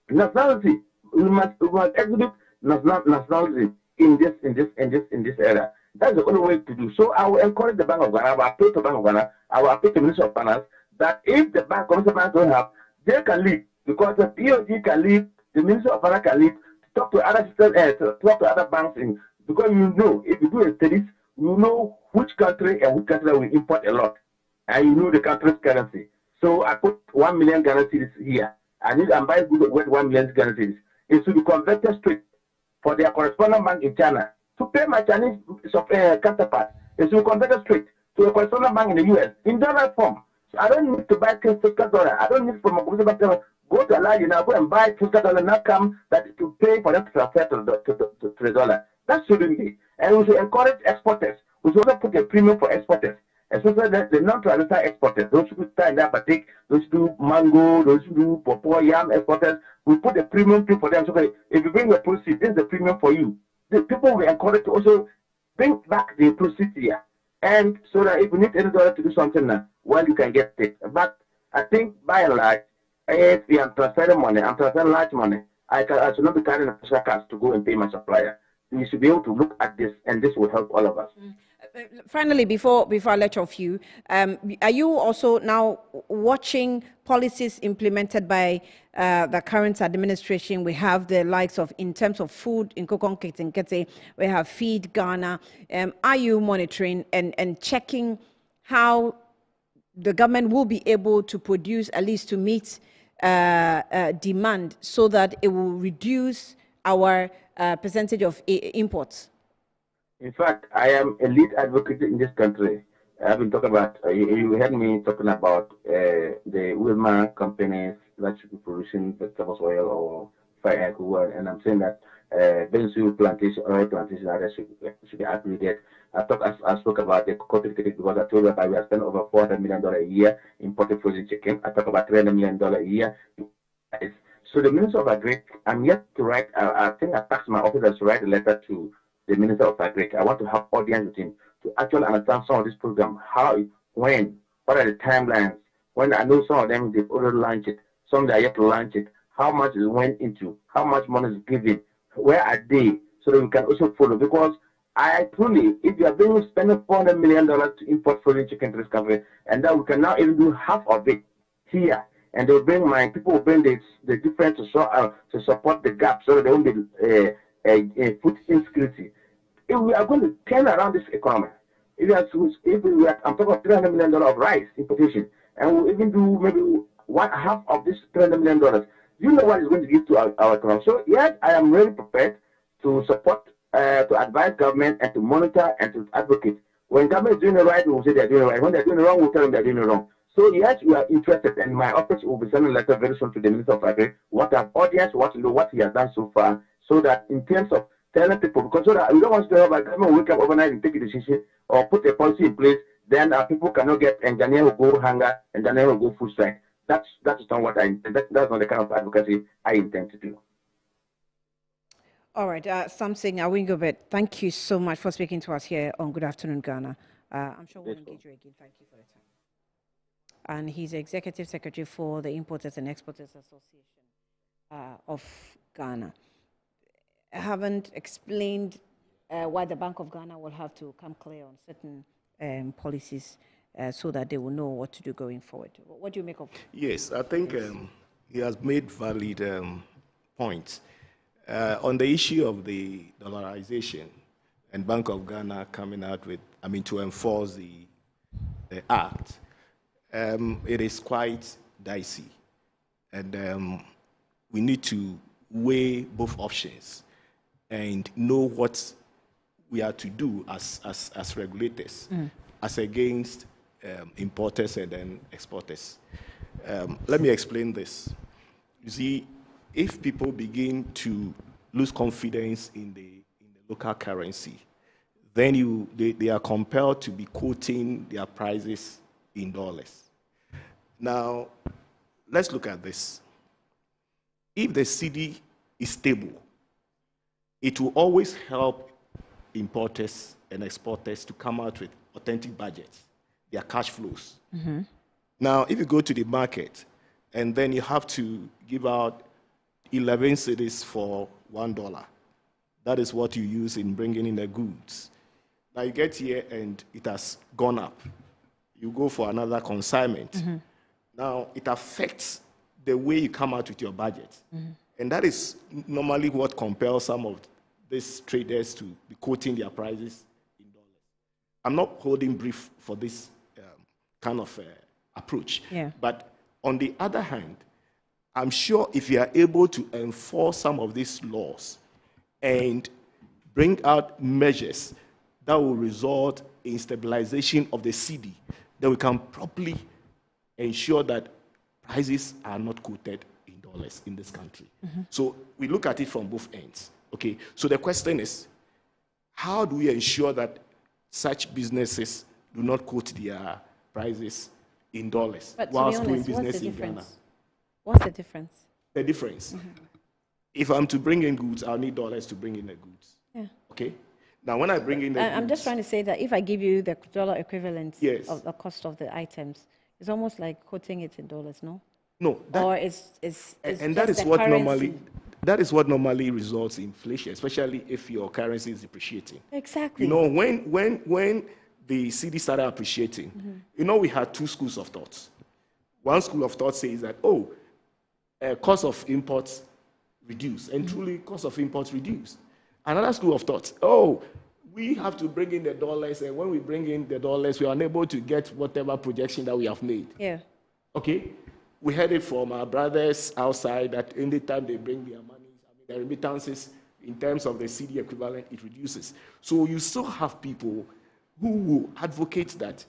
Nationality. We must exhibit nationality in this era. That's the only way to do. So I will encourage the Bank of Ghana. I will appeal to Bank of Ghana. I will appeal to the Ministry of Finance that if the commercial banks don't have, they can lead, because the POG can lead, the Ministry of Finance can lead, talk to other talk to other banks because you know, if you do a studies, you know which country and which country will import a lot, and you know the country's currency. So I put 1 million Ghana cedis here. I'm buying good worth 1 million Ghana cedis. It should be converted straight for their correspondent bank in China to pay my Chinese counterpart. It should be converted straight to a correspondent bank in the US in dollar form. So I don't need to buy fiscal dollar. I don't need from a commercial bank to go to Alaji now, go and buy fiscal dollar, now come that to pay for them to transfer to the dollar. That shouldn't be. And we should encourage exporters. We should also put a premium for exporters. especially the non-traditional exporters, those who stand up and take, those who do mango, those who do pawpaw, yam exporters, we put a premium fee for them. So if you bring the proceeds, this is the premium for you. The people will encourage to also bring back the proceeds here. And so that if you need $80 to do something now, well, you can get it. But I think by and large, if I'm transferring money, I'm transferring large money, I should not be carrying a special cash to go and pay my supplier. We should be able to look at this, and this will help all of us. Finally, before I let off you, are you also now watching policies implemented by the current administration? We have the likes of, in terms of food, in Kokon Kete, we have Feed Ghana. Are you monitoring and checking how the government will be able to produce, at least to meet demand, so that it will reduce our percentage of imports? In fact, I am a lead advocate in this country. I've been talking about, you heard me talking about the Wilma companies that should be producing vegetable oil or fire, and I'm saying that benzoyl plantation, oil plantation areas should be upgraded. I spoke about the cocoa because I told you that we are spending over $400 million a year importing frozen chicken. I talk about $300 million a year. So the Minister of Agri, I'm yet to write, I think I asked my officers to write a letter to the Minister of Agri. I want to have audience with him to actually understand some of this program, how, when, what are the timelines. When I know some of them, they've already launched it, some they are yet to launch it, how much is went into, how much money is given, where are they, so that we can also follow. Because I truly, if you are spending $400 million to import frozen chicken to this country, and then we can now even do half of it here, and they'll bring people will bring the difference to support the gap, so that there won't be food insecurity. If we are going to turn around this economy, I'm talking about $300 million of rice importation, and we'll even do maybe half of this $300 million. You know what it's going to give to our economy. So yes, I am really prepared to support, to advise government and to monitor and to advocate. When government is doing it right, we will say they're doing it right. When they're doing it wrong, we'll tell them they're doing it wrong. So yes, we are interested, and my office will be sending a letter very soon to the Minister of Agri. What our audience want to know what he has done so far, so that in terms of telling people, because so that we don't want to have a government wake up overnight and take a decision or put a policy in place, then people cannot get, and Ghanaian will go hunger, and Ghanaian will go food strike. That's not what I intend. That's not the kind of advocacy I intend to do. All right, Something Awingobet, thank you so much for speaking to us here on Good Afternoon Ghana. I'm sure we'll engage you again. Thank you for the time. And he's Executive Secretary for the Importers and Exporters Association of Ghana. I haven't explained why the Bank of Ghana will have to come clear on certain policies so that they will know what to do going forward. What do you make of it? Yes, I think he has made valid points. On the issue of the dollarization and Bank of Ghana coming out with, to enforce the act, it is quite dicey. And we need to weigh both options and know what we are to do as regulators, as against importers and then exporters. Let me explain this. You see, if people begin to lose confidence in the local currency, then they are compelled to be quoting their prices in dollars. Now, let's look at this. If the Cedi is stable, it will always help importers and exporters to come out with authentic budgets, their cash flows. Mm-hmm. Now, if you go to the market and then you have to give out 11 cedis for $1, that is what you use in bringing in the goods. Now you get here and it has gone up. You go for another consignment. Mm-hmm. Now it affects the way you come out with your budget. Mm-hmm. And that is normally what compels some of these traders to be quoting their prices in dollars. I'm not holding brief for this kind of approach. Yeah. But on the other hand, I'm sure if you are able to enforce some of these laws and bring out measures that will result in stabilization of the Cedi, then we can properly ensure that prices are not quoted in dollars in this country. Mm-hmm. So we look at it from both ends. Okay. So the question is, how do we ensure that such businesses do not quote their prices in dollars But whilst to be honest, doing business in Ghana. What's the difference? The difference. If I'm to bring in goods, I'll need dollars to bring in the goods. Yeah. Okay? Now, when I bring in the goods... I'm just trying to say that if I give you the dollar equivalent Yes. of the cost of the items, it's almost like quoting it in dollars, no? No. Or it's and just that is the what currency. normally results in inflation, especially if your currency is depreciating. Exactly. You know, when the Cedi started appreciating, you know, we had two schools of thoughts. One school of thought says that, cost of imports reduce, and truly cost of imports reduce. Another school of thought, we have to bring in the dollars, and when we bring in the dollars, we are unable to get whatever projection that we have made. Yeah. Okay? We heard it from our brothers outside that anytime they bring their money, the remittances, in terms of the Cedi equivalent, it reduces. So you still have people who will advocate that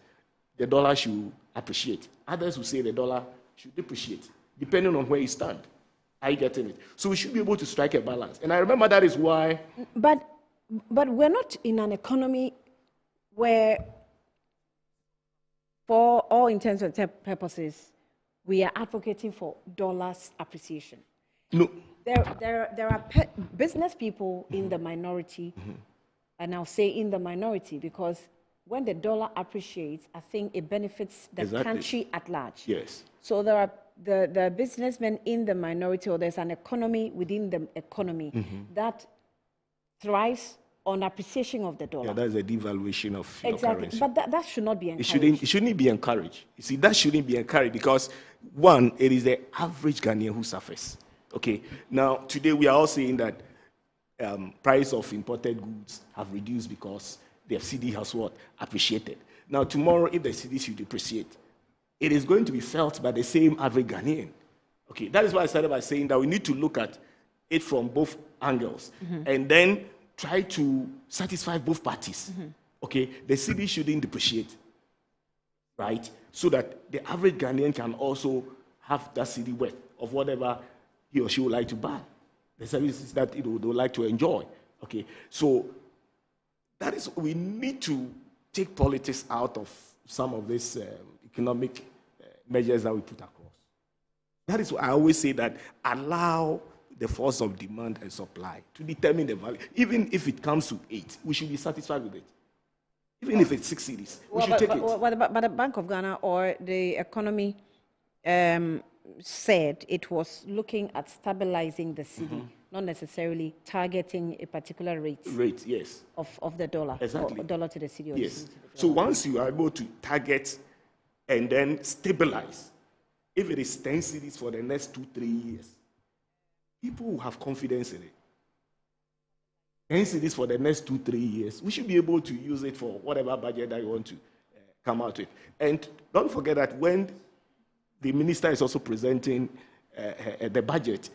the dollar should appreciate. Others will say the dollar should depreciate, depending on where you stand. Are you getting it? So we should be able to strike a balance. And I remember that is why... But we're not in an economy where, for all intents and purposes, we are advocating for dollars appreciation. No. There are business people in the minority, and I'll say in the minority because when the dollar appreciates, I think it benefits the country at large. Yes. So there are the businessmen in the minority, or there's an economy within the economy that thrives on appreciation of the dollar. Yeah, that's a devaluation of your currency. But that should not be encouraged. It shouldn't be encouraged. You see, that shouldn't be encouraged because, one, it is the average Ghanaian who suffers. Okay. Now, today we are all saying that price of imported goods have reduced because the Cedi has appreciated. Now, tomorrow, if the Cedi should depreciate, it is going to be felt by the same average Ghanaian. Okay. That is why I started by saying that we need to look at it from both angles and then try to satisfy both parties. Okay. The Cedi shouldn't depreciate, right? So that the average Ghanaian can also have that Cedi worth of whatever he or she would like to buy, the services that they would like to enjoy. Okay, so that is, we need to take politics out of some of these economic measures that we put across. That is why I always say that allow the force of demand and supply to determine the value. Even if it comes to 8, we should be satisfied with it. Even if it's 6 cities, we should take it. But the Bank of Ghana or the economy said it was looking at stabilizing the Cedi, not necessarily targeting a particular rate. Yes. Of the dollar. Exactly. Or dollar to the Cedi. Yes. So once you are able to target and then stabilize, if it is 10 cities for the next 2-3 years, people will have confidence in it. 10 cities for the next 2-3 years, we should be able to use it for whatever budget that you want to come out with. And don't forget that when the minister is also presenting the budget,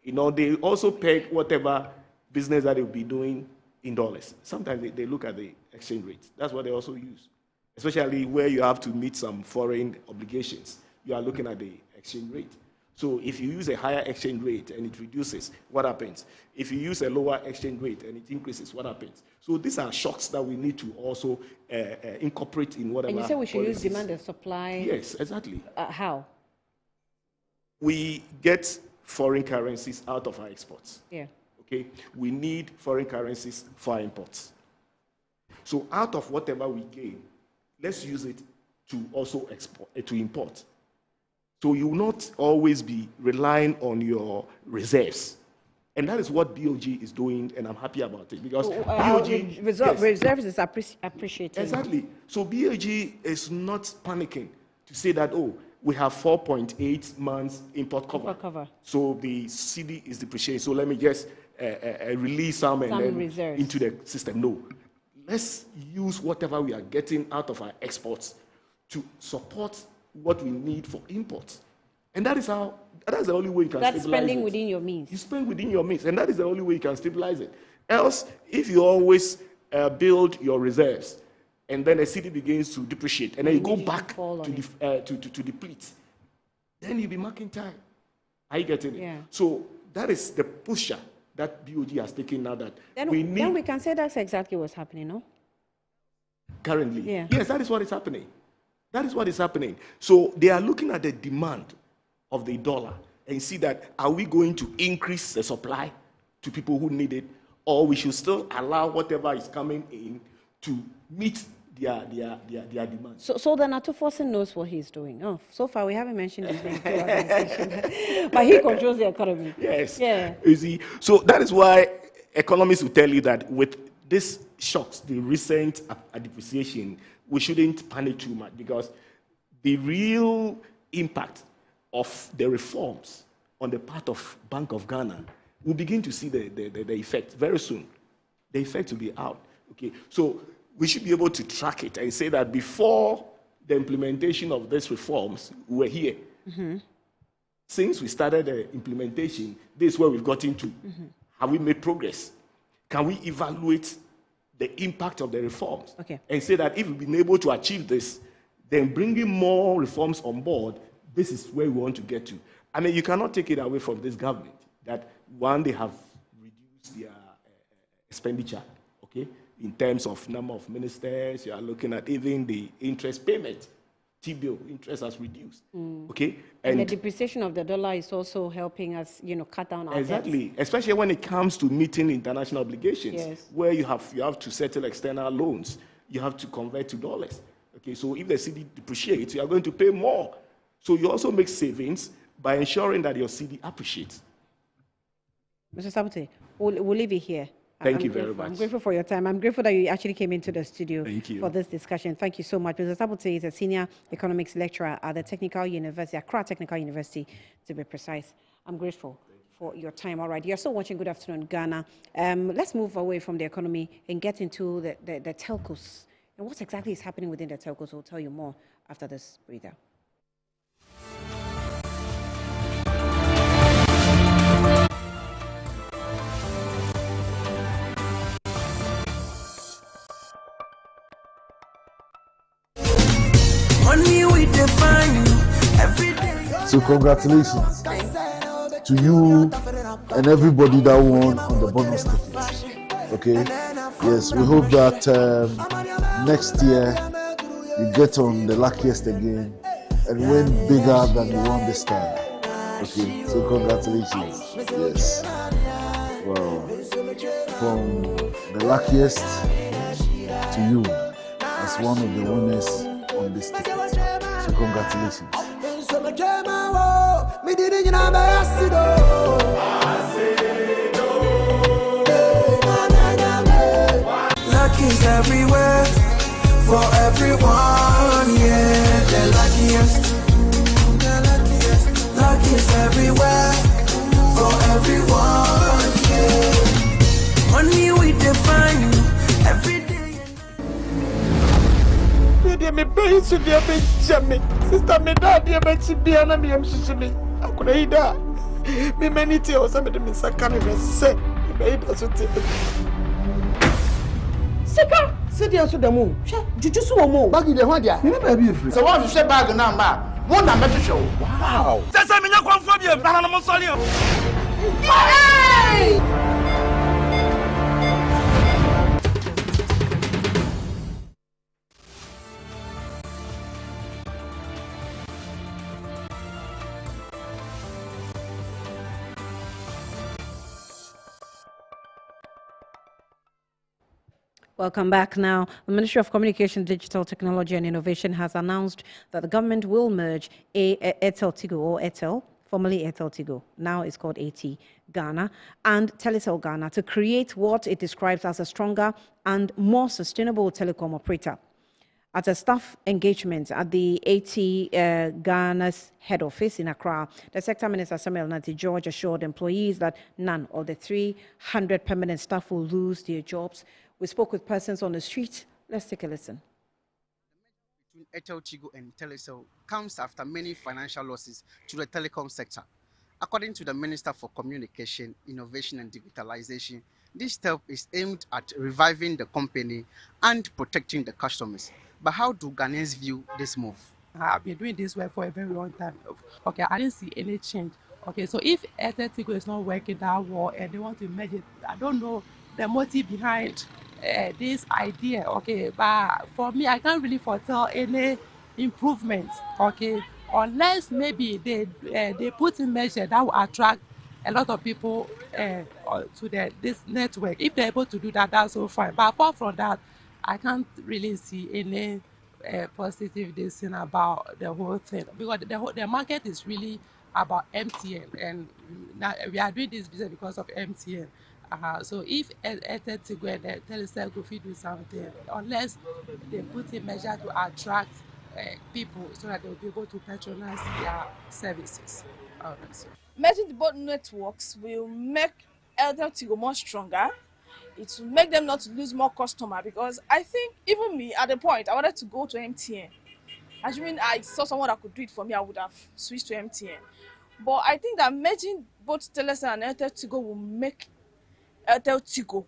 they also peg whatever business that they'll be doing in dollars. Sometimes they look at the exchange rate. That's what they also use, especially where you have to meet some foreign obligations. You are looking at the exchange rate. So if you use a higher exchange rate and it reduces, what happens? If you use a lower exchange rate and it increases, what happens? So these are shocks that we need to also incorporate in whatever. And you say we should policies. use demand and supply? Yes, exactly. How? We get foreign currencies out of our exports. Yeah. Okay? We need foreign currencies for our imports. So out of whatever we gain, let's use it to also export, to import. So you will not always be relying on your reserves. And that is what BOG is doing, and I'm happy about it. Because BOG... Reserves is appreciated. Exactly. So BOG is not panicking to say that, we have 4.8 months import cover. So the Cedi is depreciating. So let me just release some and then reserves into the system. No. Let's use whatever we are getting out of our exports to support what we need for imports. And that's the only way you can stabilize it. That's spending within your means. You spend within your means, and that is the only way you can stabilize it. Else, if you always build your reserves, and then the Cedi begins to depreciate, and then you go back to deplete, then you'll be marking time. Are you getting it? Yeah. So that is the pusher that BOG has taken now that then we can say that's exactly what's happening, no? currently. Yeah. Yes, that is what is happening. That is what is happening. So they are looking at the demand of the dollar and see that are we going to increase the supply to people who need it, or we should still allow whatever is coming in to meet their demand. So the NATO Forcing knows what he's doing. Oh, so far we haven't mentioned his name to organization, but he controls the economy. Yes. Yeah. You see, so that is why economists will tell you that with this shocks, the recent depreciation, we shouldn't panic too much, because the real impact of the reforms on the part of Bank of Ghana, we'll begin to see the effect very soon. The effect will be out. Okay, so we should be able to track it and say that before the implementation of these reforms, we were here. Mm-hmm. Since we started the implementation, this is where we've gotten to. Mm-hmm. Have we made progress? Can we evaluate the impact of the reforms? Okay. And say that if we've been able to achieve this, then bringing more reforms on board, this is where we want to get to. I mean, you cannot take it away from this government that, one, they have reduced their expenditure, okay? In terms of number of ministers, you are looking at even the interest payment. T-bill interest has reduced, okay? And the depreciation of the dollar is also helping us, cut down our Exactly, especially when it comes to meeting international obligations, yes, where you have to settle external loans, you have to convert to dollars. Okay, so if the Cedi depreciates, you are going to pay more. So you also make savings by ensuring that your Cedi appreciates. Mr. Sabute, we'll leave it here. Thank you very much. I'm grateful for your time. I'm grateful that you actually came into the studio for this discussion. Thank you so much. Mr. Sabute is a senior economics lecturer at the Technical University, Accra Technical University, to be precise. I'm grateful for your time. All right, you're still watching Good Afternoon Ghana. Let's move away from the economy and get into the telcos. And what exactly is happening within the telcos? We'll tell you more after this breather. So congratulations to you and everybody that won on the bonus ticket. Okay, yes, we hope that next year you get on the luckiest again and win bigger than you won this time. Okay, so congratulations. Yes, wow, from the luckiest to you as one of the winners on this ticket. So congratulations. Luck is everywhere for everyone, yeah. The luckiest. Luck is everywhere for everyone, yeah. Money we define every day. Me pay so dear me sister me dad dear me chibiana me amshishimi akuna ida me many tea or somebody me sakani me say me ida so tea sika say dia so demo hwe juju so mo bag de ho dia me na ba bi free so what you say bag na ma mo na me show wow say me nya kwamfo bi e bana no mo sole o hey. Welcome back. Now, the Ministry of Communication, Digital Technology and Innovation has announced that the government will merge Airtel Tigo, or Airtel, formerly Airtel Tigo, now it's called AT Ghana, and Telecom Ghana to create what it describes as a stronger and more sustainable telecom operator. At a staff engagement at the AT Ghana's head office in Accra, the Sector Minister Samuel Nati George assured employees that none of the 300 permanent staff will lose their jobs. We spoke with persons on the street. Let's take a listen. Between Airtel Tigo and Telecom comes after many financial losses to the telecom sector. According to the Minister for Communication, Innovation and Digitalization, this step is aimed at reviving the company and protecting the customers. But how do Ghanaians view this move? I've been doing this work for a very long time. Okay, I didn't see any change. Okay, so if Airtel Tigo is not working that well and they want to merge it, I don't know the motive behind this idea, okay, but for me, I can't really foretell any improvement, okay, unless maybe they put in measures that will attract a lot of people to this network. If they're able to do that, that's so fine. But apart from that, I can't really see any positive this thing about the whole thing, because the market is really about MTN, and now we are doing this business because of MTN. So if Airtel Tigo and Telecom go fit do something, unless they put in measure to attract people so that they will be able to patronize their services. Merging the both networks will make Airtel Tigo more stronger. It will make them not to lose more customer, because I think even me at the point I wanted to go to MTN. Assuming I saw someone that could do it for me, I would have switched to MTN. But I think that merging both Telecom and Airtel Tigo will make Airtel Tigo,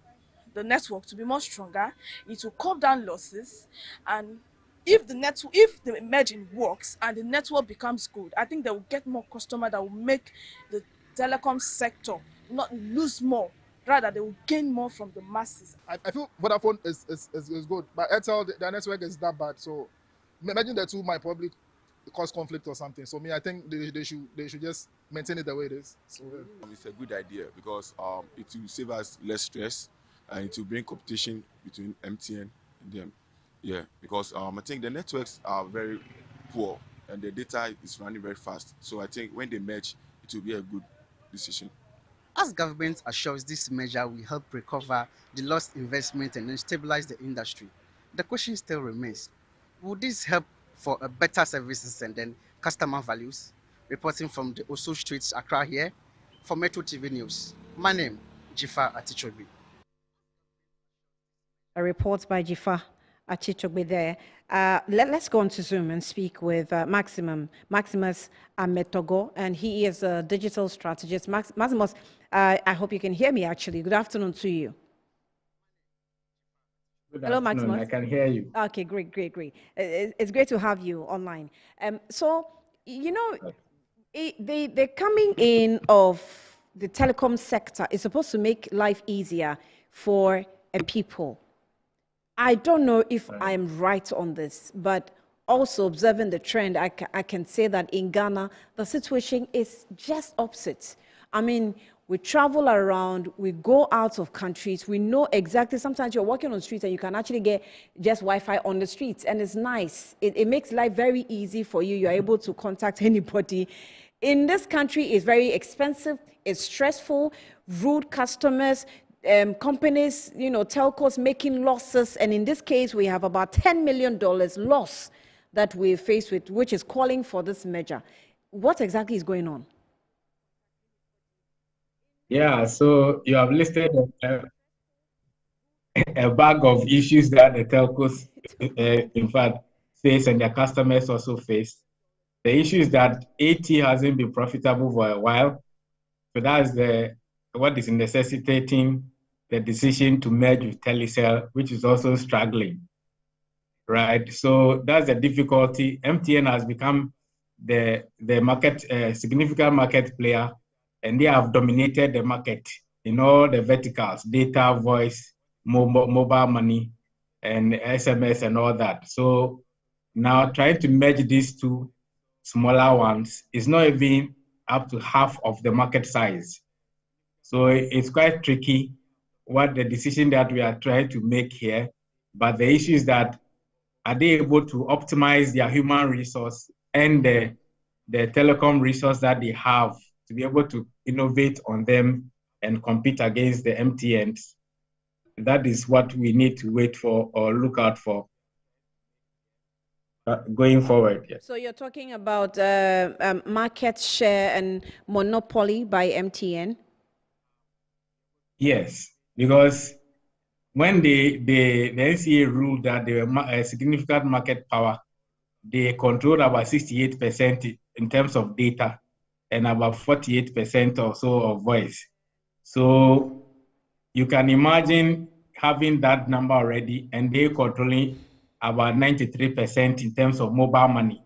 the network, to be more stronger. It will cut down losses, and if the merging works and the network becomes good, I think they will get more customer that will make the telecom sector not lose more. Rather, they will gain more from the masses. I feel Vodafone is good, but Airtel, their network is that bad. So imagine the two might probably cause conflict or something. So I think they should just maintain it the way it is. So it's a good idea because it will save us less stress and it will bring competition between MTN and them. Yeah, because I think the networks are very poor and the data is running very fast. So I think when they merge, it will be a good decision. As government assures this measure will help recover the lost investment and then stabilize the industry, the question still remains, will this help for a better services and then customer values? Reporting from the Oso Streets, Accra here, for Metro TV News. My name, Jifa Atichobi. A report by Jifa Atichobi there. Let's go on to Zoom and speak with Maximus Ametogo, and he is a digital strategist. Maximus, I hope you can hear me actually. Good afternoon to you. Hello, Maximus. I can hear you. Okay, great. It's great to have you online. So, you know, the coming in of the telecom sector is supposed to make life easier for people. I don't know if I'm right on this, but also observing the trend, I can say that in Ghana, the situation is just opposite. I mean, we travel around, we go out of countries, we know exactly, sometimes you're walking on the streets and you can actually get just Wi-Fi on the streets, and it's nice. It makes life very easy for you. You're able to contact anybody. In this country, it's very expensive, it's stressful, rude customers, companies, telcos making losses, and in this case, we have about $10 million loss that we're faced with, which is calling for this measure. What exactly is going on? Yeah, so you have listed a bag of issues that the telcos, in fact, face and their customers also face. The issue is that AT hasn't been profitable for a while. So that's what is necessitating the decision to merge with Telecel, which is also struggling, right? So that's the difficulty. MTN has become the market, significant market player, and they have dominated the market in all the verticals, data, voice, mobile money, and SMS and all that. So now trying to merge these two smaller ones is not even up to half of the market size. So it's quite tricky what the decision that we are trying to make here. But the issue is that, are they able to optimize their human resource and the telecom resource that they have to be able to innovate on them and compete against the MTNs? That is what we need to wait for or look out for going forward. Yeah. So you're talking about market share and monopoly by MTN? Yes, because when the NCA ruled that they were a significant market power, they controlled about 68% in terms of data and about 48% or so of voice. So you can imagine having that number already, and they controlling about 93% in terms of mobile money,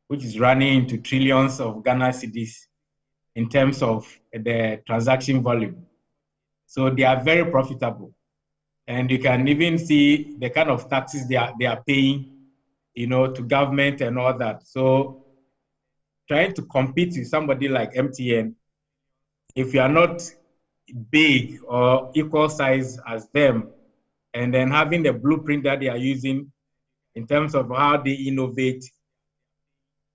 which is running into trillions of Ghana cedis in terms of the transaction volume. So they are very profitable. And you can even see the kind of taxes they are paying, to government and all that. So trying to compete with somebody like MTN, if you are not big or equal size as them, and then having the blueprint that they are using in terms of how they innovate,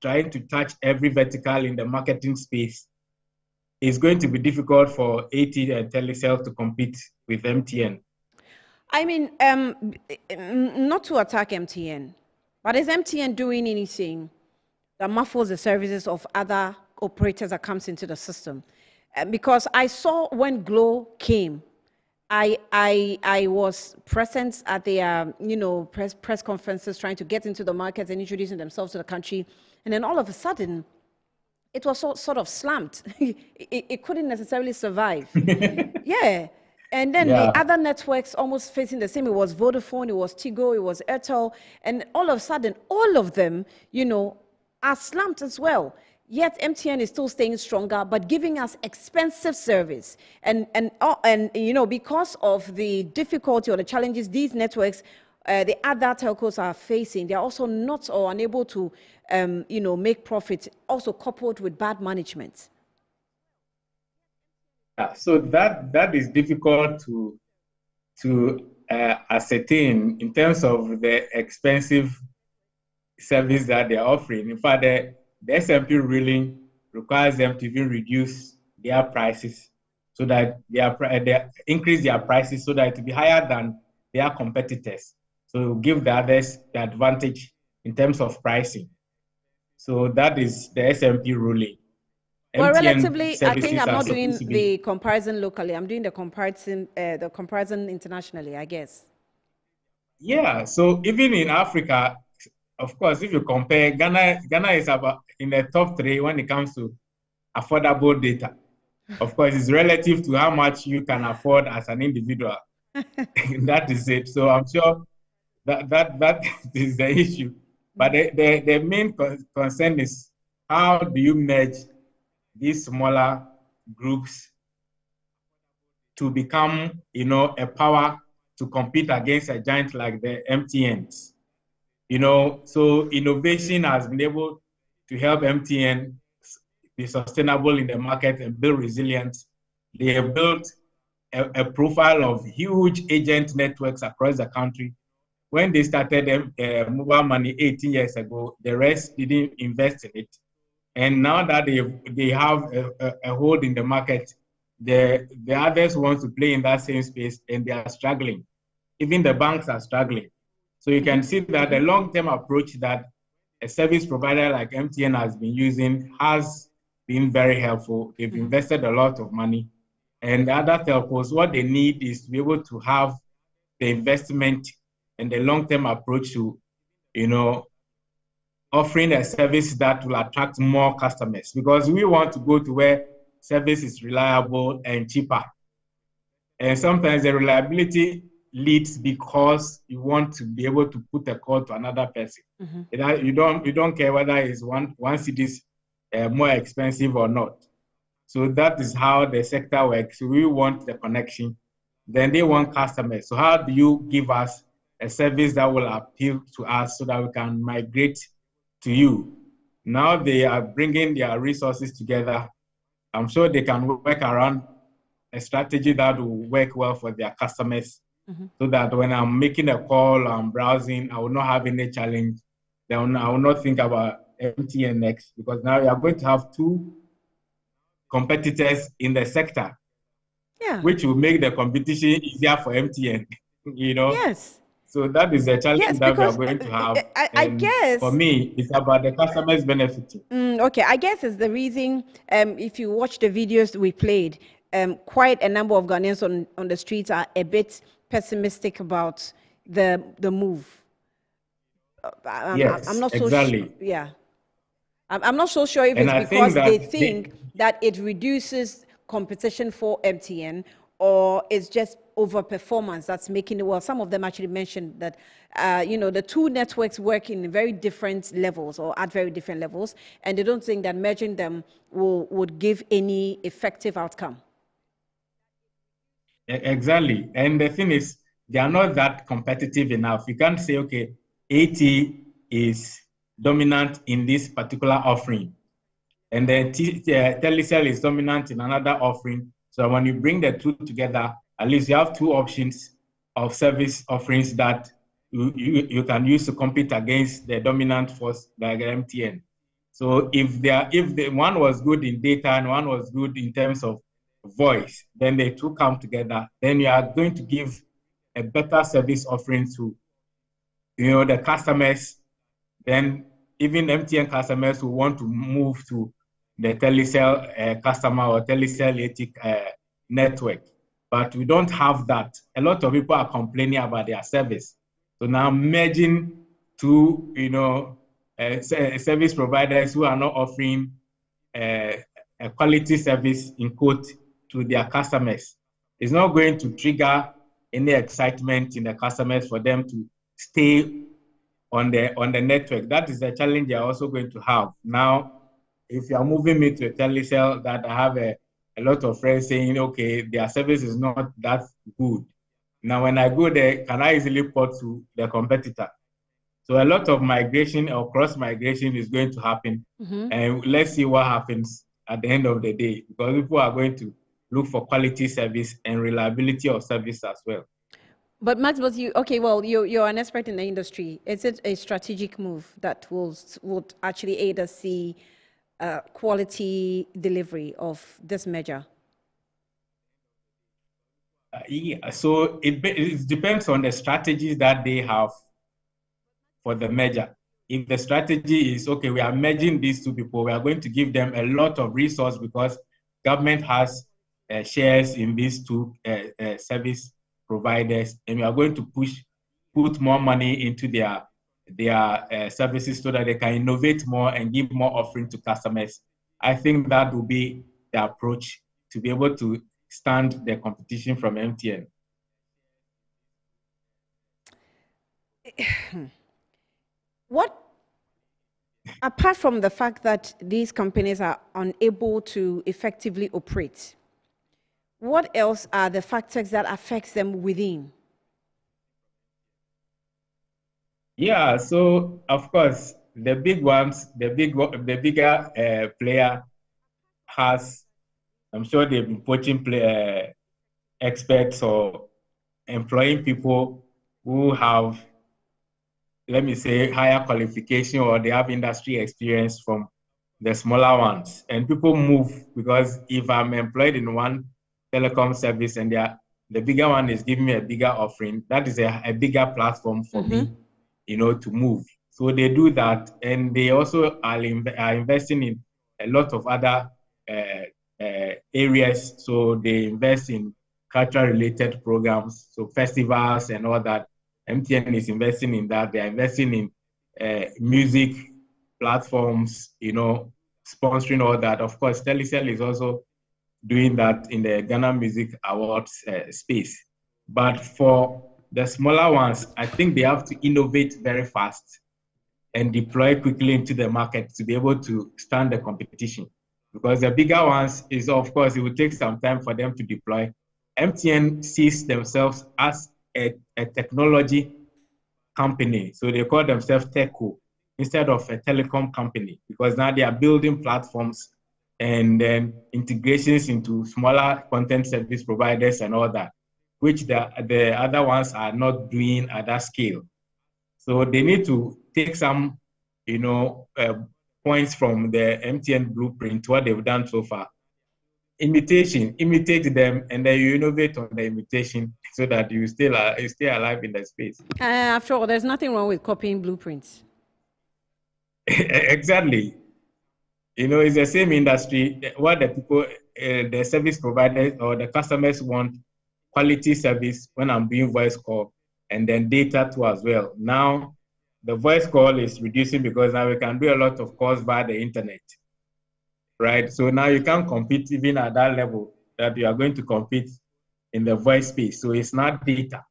trying to touch every vertical in the marketing space, is going to be difficult for AT and Telecel to compete with MTN. I mean, not to attack MTN, but is MTN doing anything that muffles the services of other operators that comes into the system? Because I saw when Glow came, I was present at their press conferences, trying to get into the markets and introducing themselves to the country, and then all of a sudden, it was sort of slumped. It couldn't necessarily survive. Yeah. And then the other networks almost facing the same. It was Vodafone, it was Tigo, it was Airtel, and all of a sudden, all of them, are slumped as well. Yet MTN is still staying stronger, but giving us expensive service. And because of the difficulty or the challenges these networks, the other telcos are facing, they are also not or unable to, make profit, also coupled with bad management. So that is difficult to ascertain in terms of the expensive service that they are offering. In fact, the SMP ruling requires them to even reduce their prices so that they increase their prices so that it will be higher than their competitors. So give the others the advantage in terms of pricing. So that is the SMP ruling. Well, MTN relatively, I think I'm are not doing supposed to the comparison locally. I'm doing the comparison internationally, I guess. Yeah. So even in Africa, of course, if you compare, Ghana is about in the top 3 when it comes to affordable data. Of course, it's relative to how much you can afford as an individual. That is it. So I'm sure that is the issue. But the main concern is how do you merge these smaller groups to become, a power to compete against a giant like the MTNs. So innovation has been able to help MTN be sustainable in the market and build resilience. They have built a profile of huge agent networks across the country. When they started mobile money 18 years ago, the rest didn't invest in it. And now that they have a hold in the market, the others want to play in that same space and they are struggling. Even the banks are struggling. So you can see that the long-term approach that a service provider like MTN has been using has been very helpful. They've invested a lot of money. And the other telcos, what they need is to be able to have the investment and the long-term approach to, offering a service that will attract more customers, because we want to go to where service is reliable and cheaper. And sometimes the reliability leads because you want to be able to put a call to another person. You don't care whether it's one city is more expensive or not. So that is how the sector works. So we want the connection, then they want customers. So how do you give us a service that will appeal to us so that we can migrate to you? Now they are bringing their resources together. I'm sure they can work around a strategy that will work well for their customers, so that when I'm making a call, I'm browsing, I will not have any challenge. Then I will not think about MTN next, because now you are going to have 2 competitors in the sector, which will make the competition easier for MTN. Yes. So that is the challenge that we are going to have. I guess for me, it's about the customers benefiting. Okay, I guess it's the reason. If you watch the videos we played, quite a number of Ghanaians on the streets are a bit pessimistic about the move. I'm not so sure. Yeah, I'm not so sure if it's because they think that it reduces competition for MTN, or it's just overperformance that's making it. Well, some of them actually mentioned that the 2 networks work in very different levels or at very different levels, and they don't think that merging them would give any effective outcome. Exactly. And the thing is, they are not that competitive enough. You can't say, okay, AT is dominant in this particular offering, and then Telecel is dominant in another offering. So when you bring the two together, at least you have two options of service offerings that you can use to compete against the dominant force like MTN. So if the one was good in data and one was good in terms of voice, then the two come together, then you are going to give a better service offering to the customers. Then even MTN customers who want to move to the Telecel customer or Telecel network. But we don't have that. A lot of people are complaining about their service. So now merging two, service providers who are not offering a quality service in quote to their customers is not going to trigger any excitement in the customers for them to stay on the network. That is the challenge they are also going to have. Now, if you are moving me to a Telecel that I have a lot of friends saying, okay, their service is not that good. Now, when I go there, can I easily port to the competitor? So a lot of migration or cross-migration is going to happen. And let's see what happens at the end of the day, because people are going to look for quality service and reliability of service as well. But Max, you're an expert in the industry. Is it a strategic move that would actually aid us see quality delivery of this measure? Yeah, so it depends on the strategies that they have for the merger. If the strategy is, okay, we are merging these two people, we are going to give them a lot of resource because government has shares in these two service providers, and we are going to put more money into their services so that they can innovate more and give more offering to customers. I think that will be the approach to be able to stand the competition from MTN. What, apart from the fact that these companies are unable to effectively operate, what else are the factors that affect them within? Yeah, so of course, the big ones, the bigger player has, I'm sure they've been poaching experts or employing people who have, let me say, higher qualification or they have industry experience from the smaller ones. And people move because if I'm employed in one telecom service and the bigger one is giving me a bigger offering, that is a bigger platform for me, to move. So they do that, and they also are investing in a lot of other areas. So they invest in culture-related programs, so festivals and all that. MTN is investing in that. They are investing in music platforms, sponsoring all that. Of course, Telecel is also doing that in the Ghana Music Awards space. But for the smaller ones, I think they have to innovate very fast and deploy quickly into the market to be able to stand the competition. Because the bigger ones is, of course, it will take some time for them to deploy. MTN sees themselves as a technology company. So they call themselves TechCo instead of a telecom company, because now they are building platforms and then integrations into smaller content service providers and all that, which the other ones are not doing at that scale. So they need to take some, points from the MTN blueprint, what they've done so far. Imitate them, and then you innovate on the imitation so that you stay alive in the space. After all, there's nothing wrong with copying blueprints. Exactly. It's the same industry. What the people, the service providers or the customers want, quality service when I'm doing voice call, and then data too as well. Now, the voice call is reducing because now we can do a lot of calls via the internet, right? So now you can't compete even at that level that you are going to compete in the voice space. So it's not data.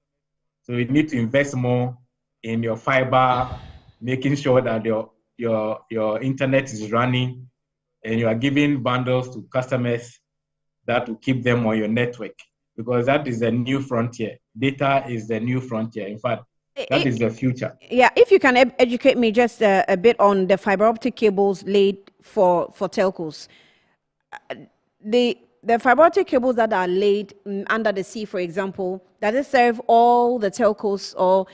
So you need to invest more in your fiber, making sure that your internet is running, and you are giving bundles to customers that will keep them on your network, because that is a new frontier. data is the new frontier. In fact, that is the future. Yeah, if you can educate me just a bit on the fiber optic cables laid for telcos. The fiber optic cables that are laid under the sea, for example, does it serve all the telcos, or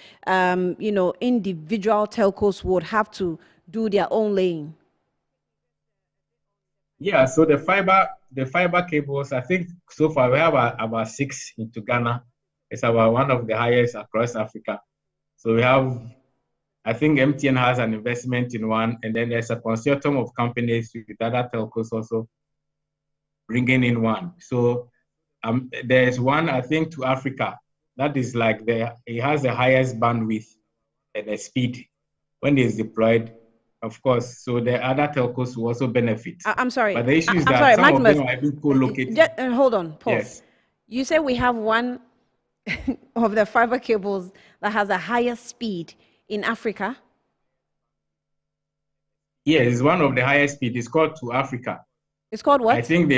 individual telcos would have to do their own laying? Yeah, so the fiber cables, I think so far we have about 6 into Ghana. It's about one of the highest across Africa. So we have, I think MTN has an investment in one, and then there's a consortium of companies with other telcos also bringing in one. So there's one, I think, to Africa. That is like it has the highest bandwidth and the speed when it's deployed, of course. So the other telcos will also benefit. I'm sorry. But the issue is I'm that sorry, some Maximus, of them are even co-located. Hold on, pause. Yes. You say we have one of the fiber cables that has a higher speed in Africa? Yes, it's one of the highest speed. It's called To Africa. It's called what? I think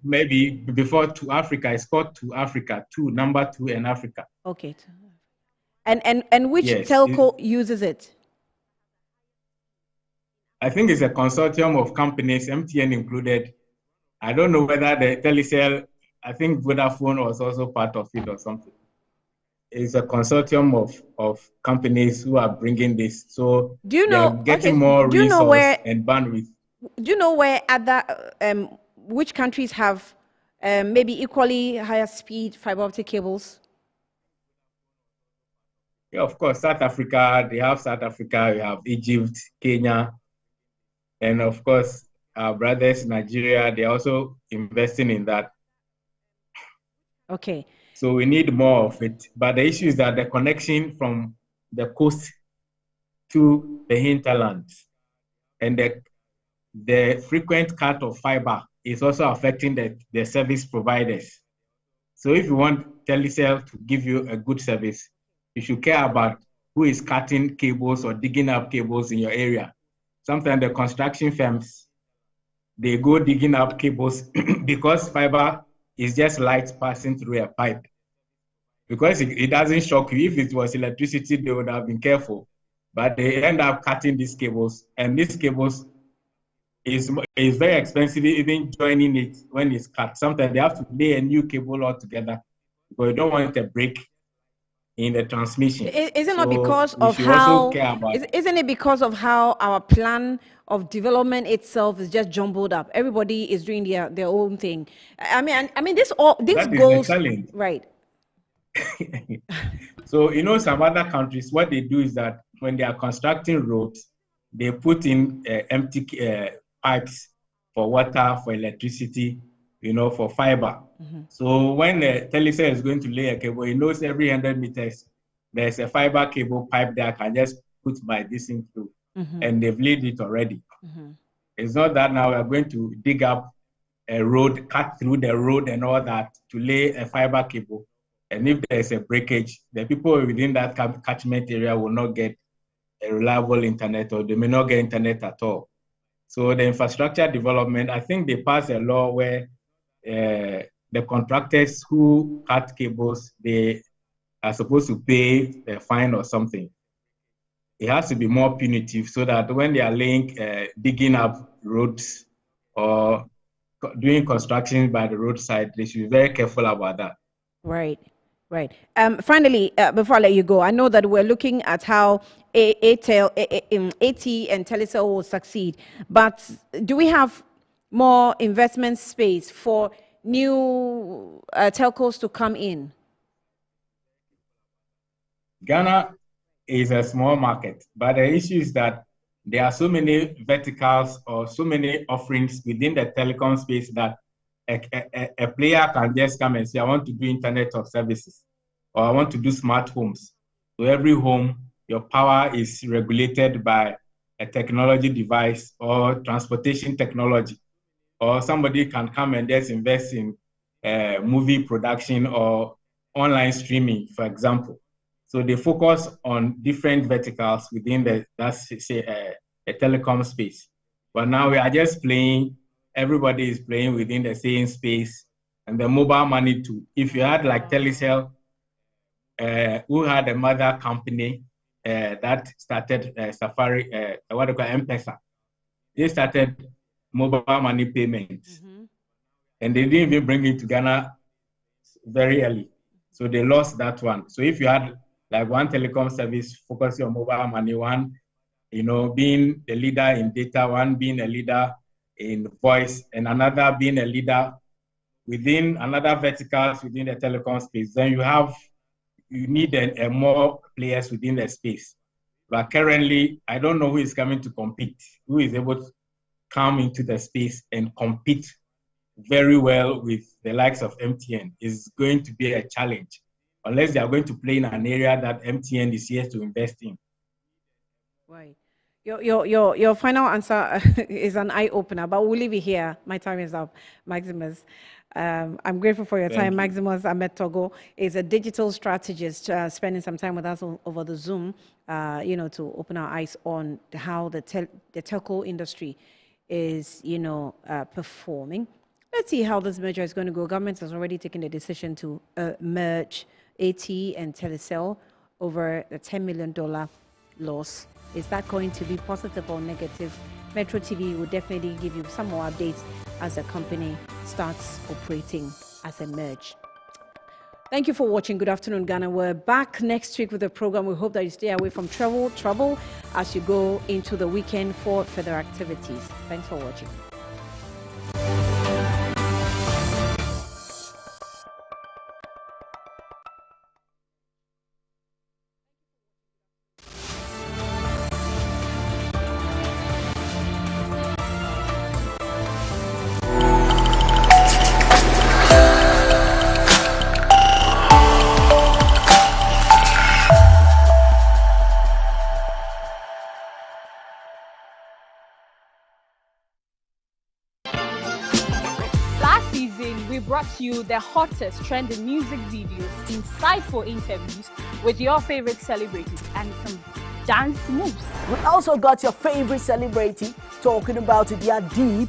maybe before To Africa, it's called To Africa, number 2 in Africa. Okay. And which telco uses it? I think it's a consortium of companies, MTN included. I don't know whether the Telecel, I think Vodafone was also part of it or something. It's a consortium of companies who are bringing this. So they're getting more resource and bandwidth. Do you know where other, which countries have maybe equally higher speed fiber optic cables? Yeah, of course, South Africa, they have South Africa, we have Egypt, Kenya, and of course, our brothers, Nigeria, they're also investing in that. Okay. So we need more of it. But the issue is that the connection from the coast to the hinterlands and the frequent cut of fiber is also affecting the service providers. So if you want Telecel to give you a good service, you should care about who is cutting cables or digging up cables in your area. Sometimes the construction firms, they go digging up cables because fiber is just light passing through a pipe. Because it doesn't shock you. If it was electricity, they would have been careful. But they end up cutting these cables, and these cables is very expensive, even joining it when it's cut. Sometimes they have to lay a new cable altogether because you don't want a break in the transmission. Isn't it because of how? Isn't it because of how our plan of development itself is just jumbled up? Everybody is doing their own thing. I mean, this goes right. So some other countries, what they do is that when they are constructing roads, they put in empty pipes for water, for electricity, for fiber. Mm-hmm. So when the Telecel is going to lay a cable, it knows every 100 meters there's a fiber cable pipe that I can just put my thing through, mm-hmm. and they've laid it already. Mm-hmm. It's not that now we're going to dig up a road, cut through the road and all that to lay a fiber cable. And if there's a breakage, the people within that catchment area will not get a reliable internet, or they may not get internet at all. So the infrastructure development, I think they passed a law where the contractors who cut cables, they are supposed to pay a fine or something. It has to be more punitive so that when they are digging up roads or doing construction by the roadside, they should be very careful about that. Right. Right. Finally, before I let you go, I know that we're looking at how AT and Telecel will succeed, but do we have more investment space for new telcos to come in? Ghana is a small market, but the issue is that there are so many verticals or so many offerings within the telecom space that a player can just come and say, I want to do internet of services, or I want to do smart homes. So every home, your power is regulated by a technology device or transportation technology. Or somebody can come and just invest in movie production or online streaming, for example. So they focus on different verticals within a telecom space. But now we are just playing, everybody is playing within the same space, and the mobile money too. If you had like Telecel, who had a mother company that started Safari, what they call M-Pesa. They started mobile money payments, and they didn't even bring it to Ghana very early. So they lost that one. So if you had like one telecom service focusing on mobile money, one, being the leader in data, one being a leader in voice, and another being a leader within another verticals within the telecom space, then you need a more players within the space. But currently, I don't know who is coming to compete, who is able to come into the space and compete very well with the likes of MTN. Is going to be a challenge, unless they are going to play in an area that MTN is here to invest in. Right. Your final answer is an eye-opener, but we'll leave it here. My time is up. Maximus, I'm grateful for your time. Maximus Ahmed Togo is a digital strategist spending some time with us over the Zoom, to open our eyes on how the telco industry is, performing. Let's see how this merger is going to go. Government has already taken the decision to merge AT and Telecel over the $10 million loss. Is that going to be positive or negative? Metro TV will definitely give you some more updates as the company starts operating as a merge. Thank you for watching. Good afternoon, Ghana. We're back next week with a program. We hope that you stay away from trouble as you go into the weekend for further activities. Thanks for watching. Brought to you the hottest trending music videos, insightful interviews with your favorite celebrities and some dance moves. We also got your favorite celebrity talking about their deep